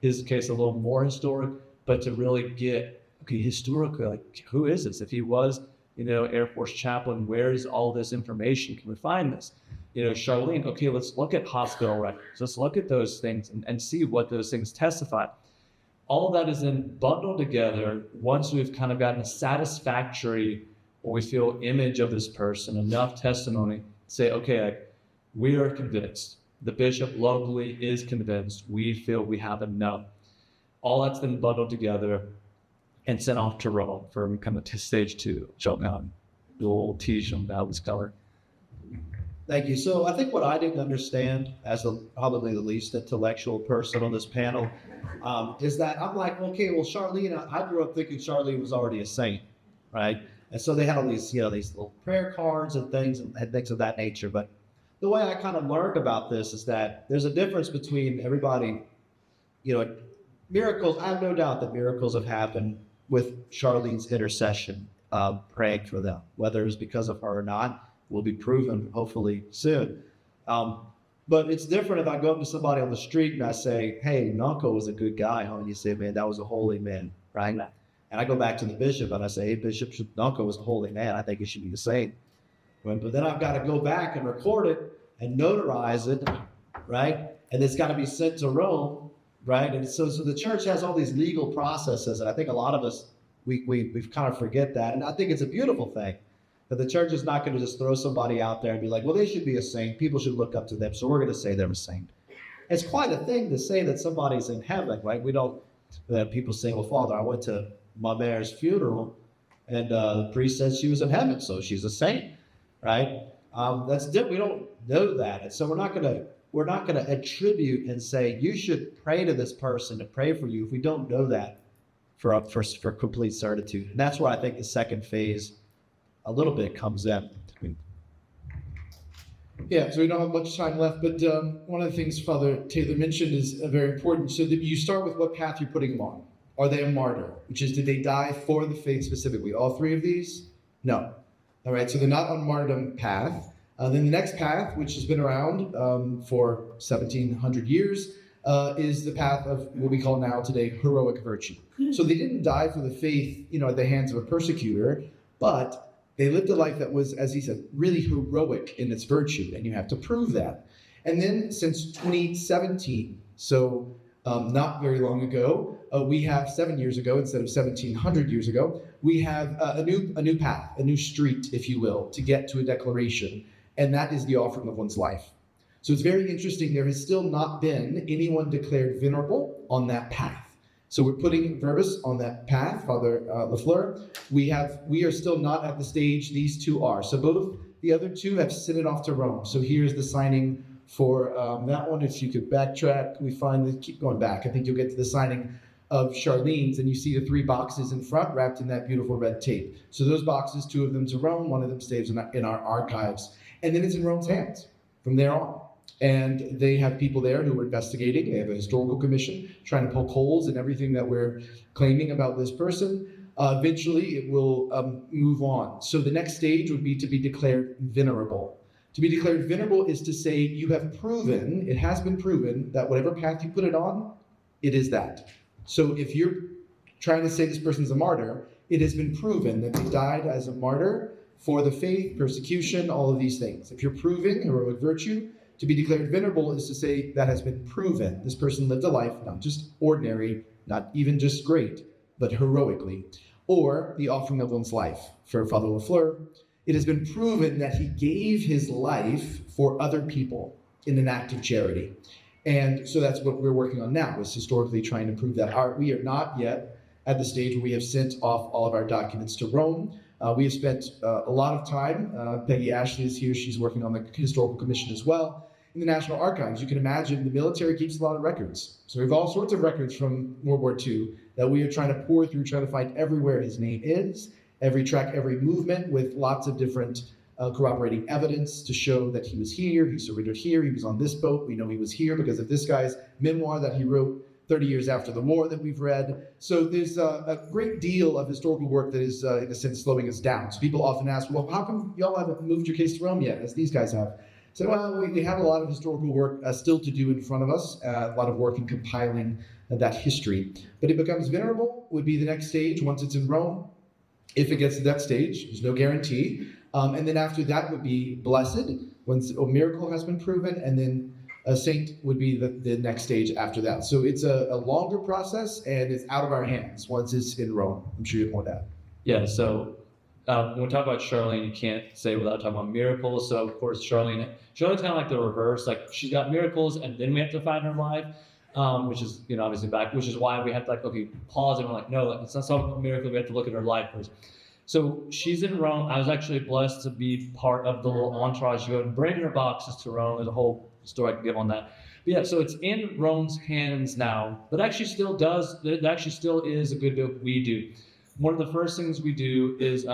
his case a little more historic, but to really get, historically, like, who is this? If he was, Air Force chaplain, where is all this information? Can we find this? Charlene, okay, let's look at hospital records. Let's look at those things and see what those things testify. All of that is then bundled together once we've kind of gotten a satisfactory, or we feel, image of this person, enough testimony, say, okay, we are convinced. The bishop locally is convinced. We feel we have enough. All that's been bundled together and sent off to Rome for kind of stage 2. Dual Teche on Baptist color. Thank you. So I think what I didn't understand, as probably the least intellectual person on this panel, is that I'm like, okay, well, Charlene, I grew up thinking Charlene was already a saint, right? And so they had all these, these little prayer cards and things of that nature. But the way I kind of learned about this is that there's a difference between everybody, miracles. I have no doubt that miracles have happened with Charlene's intercession, praying for them, whether it's because of her or not. Will be proven hopefully soon. But it's different if I go up to somebody on the street and I say, hey, Nonko was a good guy, huh? And you say, man, that was a holy man, right? And I go back to the bishop and I say, hey, Bishop Nonko was a holy man. I think he should be the saint. But then I've got to go back and record it and notarize it, right? And it's got to be sent to Rome, right? And so the church has all these legal processes. And I think a lot of us, we kind of forget that. And I think it's a beautiful thing. That the church is not going to just throw somebody out there and be like, well, they should be a saint. People should look up to them. So we're going to say they're a saint. It's quite a thing to say that somebody's in heaven, right? We don't, that people say, well, Father, I went to my mare's funeral and the priest said she was in heaven, so she's a saint, right? That's different. We don't know that. And so we're not going to attribute and say, you should pray to this person to pray for you if we don't know that for complete certitude. And that's where I think the second phase a little bit comes in. Yeah, so we don't have much time left, but one of the things Father Taylor mentioned is very important. So that you start with what path you're putting them on. Are they a martyr? Which is, did they die for the faith specifically? All 3 of these? No. All right, so they're not on martyrdom path. Then the next path, which has been around for 1,700 years, is the path of what we call now today heroic virtue. So they didn't die for the faith, at the hands of a persecutor, but they lived a life that was, as he said, really heroic in its virtue, and you have to prove that. And then since 2017, so not very long ago, we have 7 years ago instead of 1,700 years ago, we have a new path, a new street, if you will, to get to a declaration, and that is the offering of one's life. So it's very interesting. There has still not been anyone declared venerable on that path. So we're putting Verbis on that path, Father Lafleur. We are still not at the stage these 2 are. So both the other 2 have sent it off to Rome. So here's the signing for that one. If you could backtrack, keep going back. I think you'll get to the signing of Charlene's, and you see the 3 boxes in front wrapped in that beautiful red tape. So those boxes, 2 of them to Rome, 1 of them stays in our archives. And then it's in Rome's hands from there on. And they have people there who are investigating. They have a historical commission trying to poke holes in everything that we're claiming about this person. Eventually, it will move on. So the next stage would be to be declared venerable. To be declared venerable is to say you have proven, it has been proven, that whatever path you put it on, it is that. So if you're trying to say this person's a martyr, it has been proven that they died as a martyr for the faith, persecution, all of these things. If you're proving heroic virtue, to be declared venerable is to say that has been proven. This person lived a life, not just ordinary, not even just great, but heroically. Or the offering of one's life. For Father Lafleur, it has been proven that he gave his life for other people in an act of charity. And so that's what we're working on now, is historically trying to prove that. We are not yet at the stage where we have sent off all of our documents to Rome. We have spent a lot of time. Peggy Ashley is here. She's working on the historical commission as well, in the National Archives. You can imagine the military keeps a lot of records. So we have all sorts of records from World War II that we are trying to pour through, trying to find everywhere his name is, every track, every movement, with lots of different corroborating evidence to show that he was here, he surrendered here, he was on this boat. We know he was here because of this guy's memoir that he wrote 30 years after the war that we've read. So there's a great deal of historical work that is, in a sense, slowing us down. So people often ask, well, how come y'all haven't moved your case to Rome yet, as these guys have? So, well, we have a lot of historical work still to do in front of us, a lot of work in compiling that history. But it becomes venerable, would be the next stage once it's in Rome. If it gets to that stage, there's no guarantee. And then after that would be blessed, once a miracle has been proven, and then a saint would be the next stage after that. So it's a longer process, and it's out of our hands once it's in Rome. I'm sure you have more to add. Yeah, so when we talk about Charlene, you can't say without talking about miracles. So of course, Charlene's kind of like the reverse. Like she's got miracles, and then we have to find her life, which is obviously back. Which is why we have to pause and we're like, no, it's not something a miracle. We have to look at her life first. So she's in Rome. I was actually blessed to be part of the little entourage. You go and bring your boxes to Rome. There's a whole story I can give on that. But yeah, so it's in Rome's hands now, but it actually still is a good bit we do. One of the first things we do is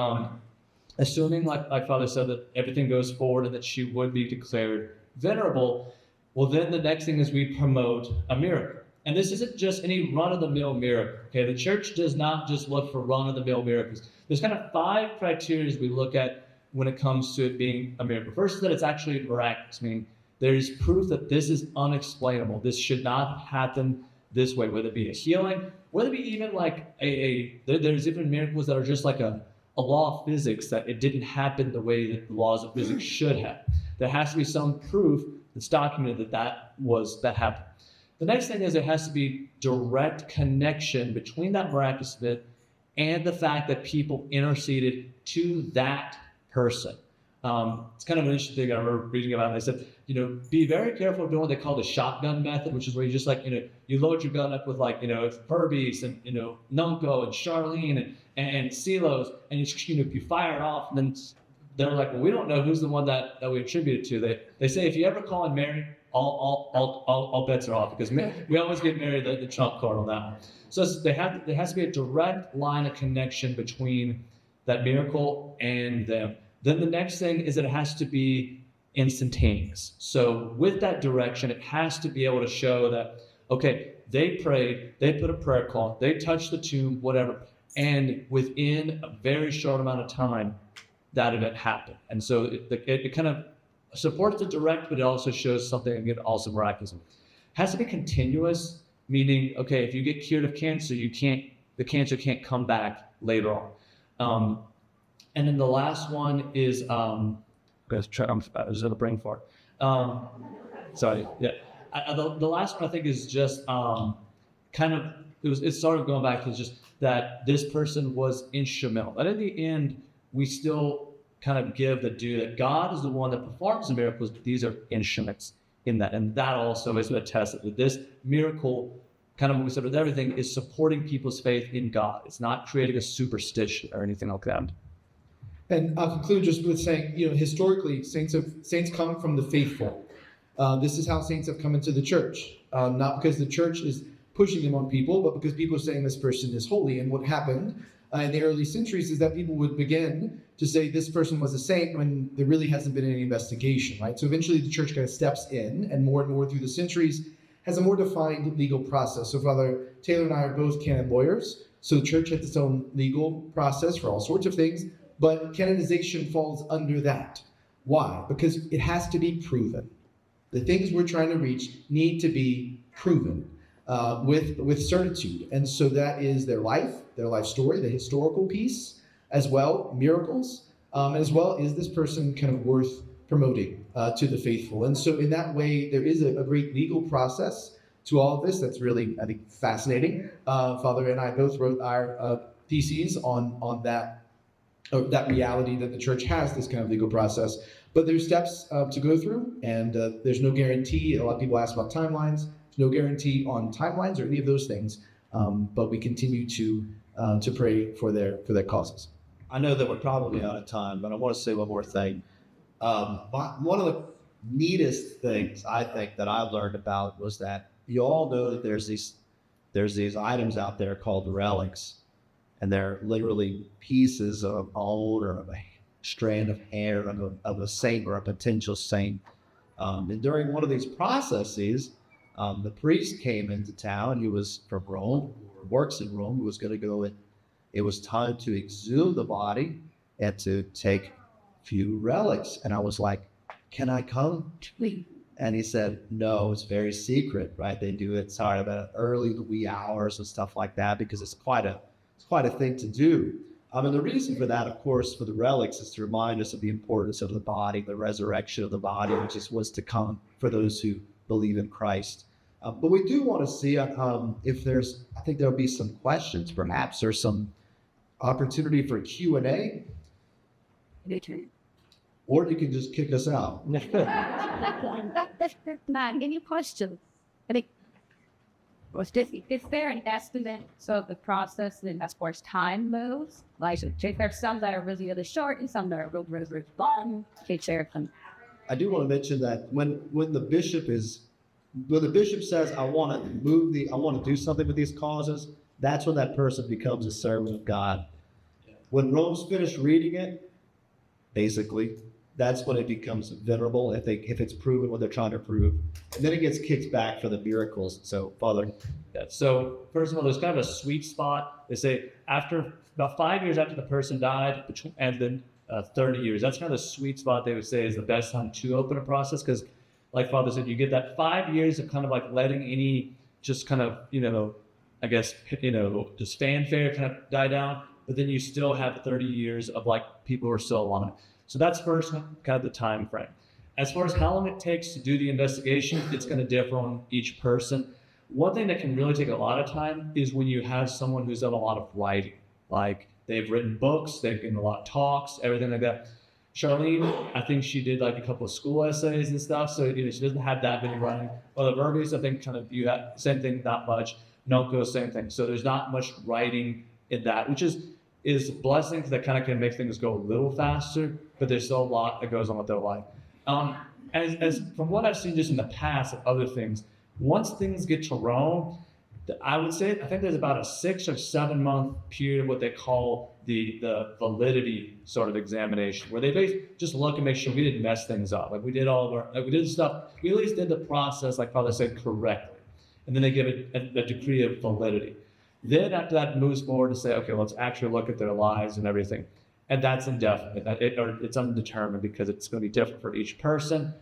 assuming, like Father said, that everything goes forward and that she would be declared venerable. Well, then the next thing is we promote a miracle. And this isn't just any run-of-the-mill miracle. Okay, the church does not just look for run-of-the-mill miracles. There's kind of 5 criteria we look at when it comes to it being a miracle. First is that it's actually miraculous, meaning there is proof that this is unexplainable. This should not happen this way, whether it be a healing, whether it be even like there's even miracles that are just like a law of physics, that it didn't happen the way that the laws of physics should have. There has to be some proof that's documented that happened. The next thing is there has to be direct connection between that miraculous event and the fact that people interceded to that person. It's kind of an interesting thing I remember reading about. They said, be very careful of doing what they call the shotgun method, which is where you just you load your gun up with Furbies and Nunco and Charlene and Silos, and you fire it off, and then they're like, well, we don't know who's the one that we attribute it to. They say if you ever call in Mary, all bets are off, because we always give Mary the trump card on that one. So there has to be a direct line of connection between that miracle and them. Then the next thing is that it has to be instantaneous. So with that direction, it has to be able to show that, okay, they prayed, they put a prayer call, they touched the tomb, whatever, and within a very short amount of time, that event happened. And so it kind of supports the direct, but it also shows something, again, also miraculous. It has to be continuous, meaning, okay, if you get cured of cancer, the cancer can't come back later on. And then the last one is, I was at a brain fart. Sorry, yeah. The last one I think is just it's sort of going back to just that this person was instrumental. And in the end, we still kind of give the due that God is the one that performs the miracles, but these are instruments in that. And that also is what attests that this miracle, kind of what we said with everything, is supporting people's faith in God. It's not creating a superstition or anything like that. And I'll conclude just with saying, historically, saints come from the faithful. This is how saints have come into the church, not because the church is pushing them on people, but because people are saying this person is holy. And what happened in the early centuries is that people would begin to say this person was a saint when there really hasn't been any investigation, right? So eventually the church kind of steps in, and more through the centuries has a more defined legal process. So Father Taylor and I are both canon lawyers, so the church has its own legal process for all sorts of things, but canonization falls under that. Why? Because it has to be proven. The things we're trying to reach need to be proven with certitude. And so that is their life story, the historical piece, as well, miracles, as well is this person kind of worth promoting to the faithful. And so in that way, there is a great legal process to all of this that's really, I think, fascinating. Father and I both wrote our theses on that reality that the church has this kind of legal process. But there's steps to go through, and there's no guarantee. A lot of people ask about timelines. There's no guarantee on timelines or any of those things, but we continue to pray for their causes. I know that we're probably out of time, but I want to say one more thing. One of the neatest things I think that I learned about was that you all know that there's these items out there called relics, and they're literally pieces of bone or of a strand of hair of a saint or a potential saint. And during one of these processes, the priest came into town. He was from Rome, or works in Rome, who was going to go and it was time to exhume the body and to take a few relics. And I was like, can I come? And he said, no, it's very secret, right? They do it about early wee hours and stuff like that because it's quite a thing to do. And the reason for that, of course, for the relics is to remind us of the importance of the body, the resurrection of the body, which was to come for those who believe in Christ. But we do want to see if I think there'll be some questions, perhaps there's some opportunity for Q&A. Or you can just kick us out. That's not any questions. I think it's there an estimate so the process and as far as time moves. Like there's some that are really, really short and some that are really, really, really long. I do want to mention that when the bishop says I want to do something with these causes, that's when that person becomes a servant of God. When Rome's finished reading it, basically, that's when it becomes venerable if it's proven what they're trying to prove. And then it gets kicked back for the miracles. So, Father. Yeah. So first of all, there's kind of a sweet spot. They say after about 5 years after the person died, and then 30 years. That's kind of the sweet spot they would say is the best time to open a process because, like Father said, you get that 5 years of kind of like letting any just kind of, I guess, just fanfare kind of die down. But then you still have 30 years of like people who are still alive. So that's first kind of the time frame. As far as how long it takes to do the investigation, it's going to differ on each person. One thing that can really take a lot of time is when you have someone who's done a lot of writing. Like they've written books, they've given a lot of talks, everything like that. Charlene, I think she did like a couple of school essays and stuff, so she doesn't have that many writing. Well, the Verdes, I think kind of you have same thing, not much. Noko, same thing. So there's not much writing in that, which is blessings that kind of can make things go a little faster, but there's still a lot that goes on with their life. As from what I've seen just in the past of other things, once things get to Rome, I think there's about a 6 or 7 month period of what they call the validity sort of examination, where they basically just look and make sure we didn't mess things up. Like we did we did stuff, we at least did the process, like Father said, correctly. And then they give it a degree of validity. Then after that moves forward to say, okay, let's actually look at their lives and everything. And that's indefinite, it's undetermined because it's going to be different for each person.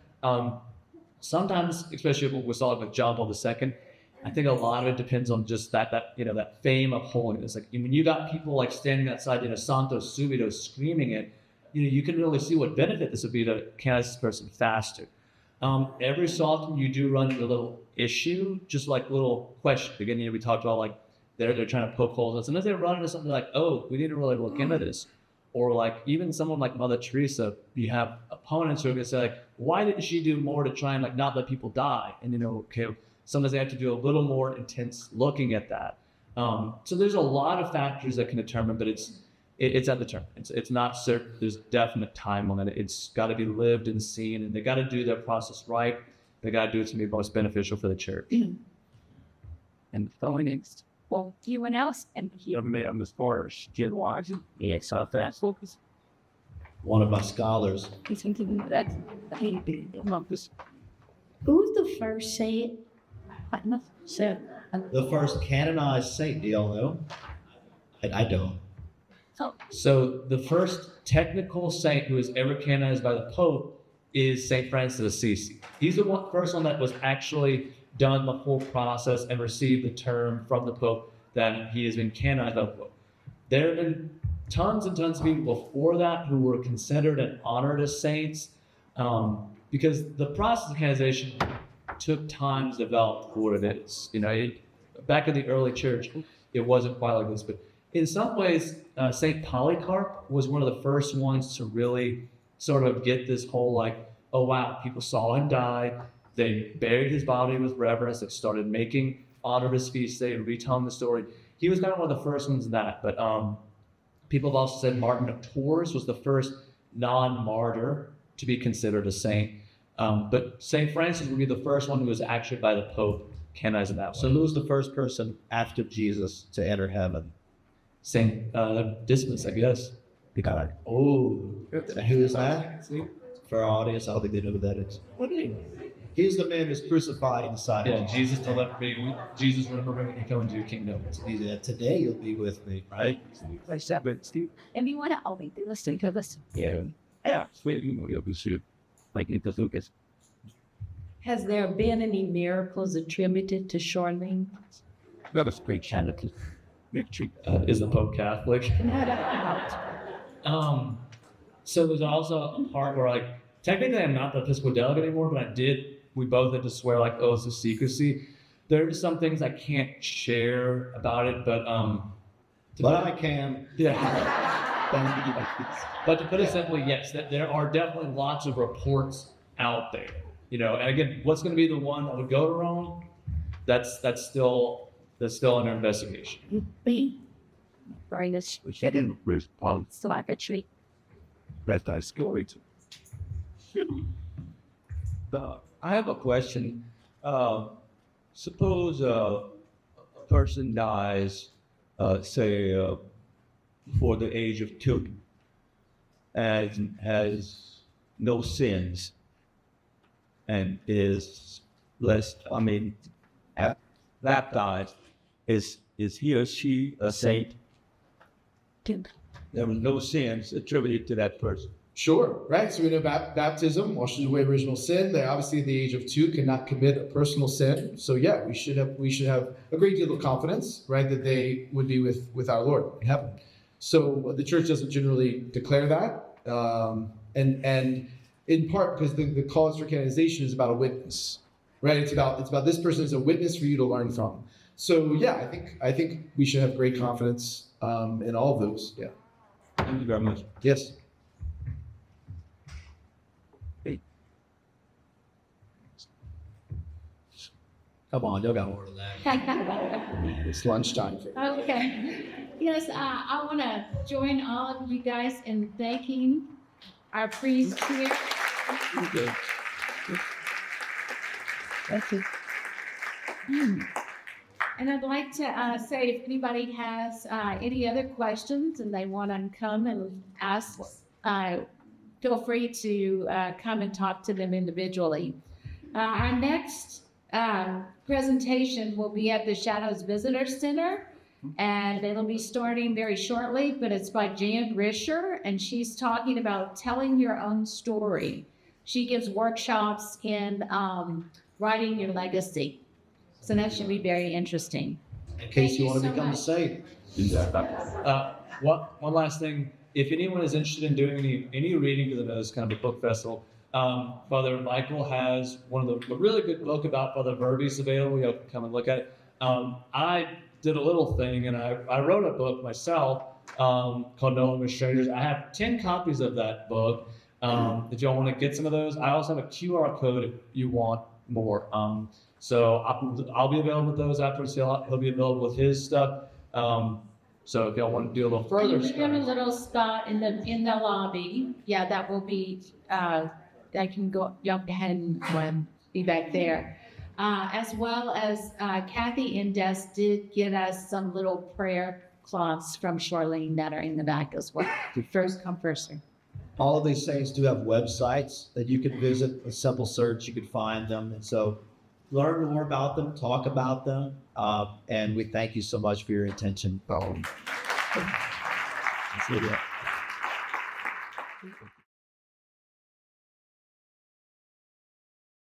Sometimes, especially what we saw with John Paul II, I think a lot of it depends on just that fame of holiness. Like when you got people like standing outside, Santo Subito screaming it, you can really see what benefit this would be to canonize this person faster. Every so often you do run into a little issue, just like little question. Again, we talked about like they're trying to poke holes. And sometimes they run into something like, oh, we need to really look into this. Or like even someone like Mother Teresa, you have opponents who are going to say like, why didn't she do more to try and like not let people die? And okay, sometimes they have to do a little more intense looking at that. So there's a lot of factors that can determine, but it's undetermined. It's not certain. There's definite time on it. It's got to be lived and seen, and they got to do their process right. They got to do it to be most beneficial for the church. And following next. Well, anyone else? And One of my scholars. he's thinking that's Who's the first saint? The first canonized saint, do y'all know? I don't. So the first technical saint who was ever canonized by the Pope is Saint Francis of Assisi. He's the first one that was actually done the whole process and received the term from the Pope that he has been canonized by the Pope. There have been tons and tons of people before that who were considered and honored as saints because the process of canonization took time to develop for what it is. Back in the early church, it wasn't quite like this, but in some ways, Saint Polycarp was one of the first ones to really sort of get this whole like, oh wow, people saw him die. They buried his body with reverence. They started making honor of his feast day and retelling the story. He was kind of one of the first ones in that. But people have also said Martin of Tours was the first non-martyr to be considered a saint. But St. Francis would be the first one who was actually by the Pope canonized that So way. who's the first person after Jesus to enter heaven? Saint Dismas, I guess. God. Oh, who is that? For our audience, I don't think they know who that is. He's the man who's crucified inside Yeah, of Jesus delivered me. Jesus remember when you come into your kingdom. Today you'll be with me, right? If you want to, I'll be listening to this. Has there been any miracles attributed to Charlene? Is the Pope Catholic? So there's also a part where, like, technically I'm not the Episcopal delegate anymore, but we both had to swear, like, oaths of secrecy. There are some things I can't share about it, but I can. yeah. But to put it simply, yes, that there are definitely lots of reports out there. And again, what's going to be the one that would go wrong? That's still under investigation. Very nice. So I could treat. I have a question. Suppose a person dies, say, before the age of 2, and has no sins, and is baptized. Is he or she a saint? There were no sins attributed to that person. Sure, right? So we know baptism washes away original sin. They obviously at the age of 2 cannot commit a personal sin. So yeah, we should have a great deal of confidence, right, that they would be with our Lord in heaven. So the church doesn't generally declare that, and in part because the cause for canonization is about a witness, right? It's about this person as a witness for you to learn from. So yeah, I think we should have great confidence in all of those. Yeah. Thank you very much. Yes. Come on, y'all got more than that. It's lunchtime. Okay. Yes, I want to join all of you guys in thanking our priest here. Thank you. And I'd like to say if anybody has any other questions and they want to come and ask, feel free to come and talk to them individually. Our next presentation will be at the Shadows Visitor Center, and it'll be starting very shortly, but it's by Jan Risher, and she's talking about telling your own story. She gives workshops in writing your legacy. So that should be very interesting. In case you want to so become a much. saint. One last thing. If anyone is interested in doing any reading, because I know it's kind of a book festival, Father Michael has a really good book about Father Verbies available. You'll come and look at it. I did a little thing, and I wrote a book myself called Knowing with Strangers. I have 10 copies of that book. If y'all want to get some of those, I also have a QR code if you want more. So I'll be available with those afterwards. He'll be available with his stuff. So if y'all want to do a little further, We have a little spot in the lobby. Yeah, that will be. I can go. Y'all go ahead and be back there. As well as Kathy Indes did get us some little prayer cloths from Charlene that are in the back as well. First come, first serve. All of these saints do have websites that you can visit. A simple search, you can find them. And so learn more about them, talk about them. And we thank you so much for your attention.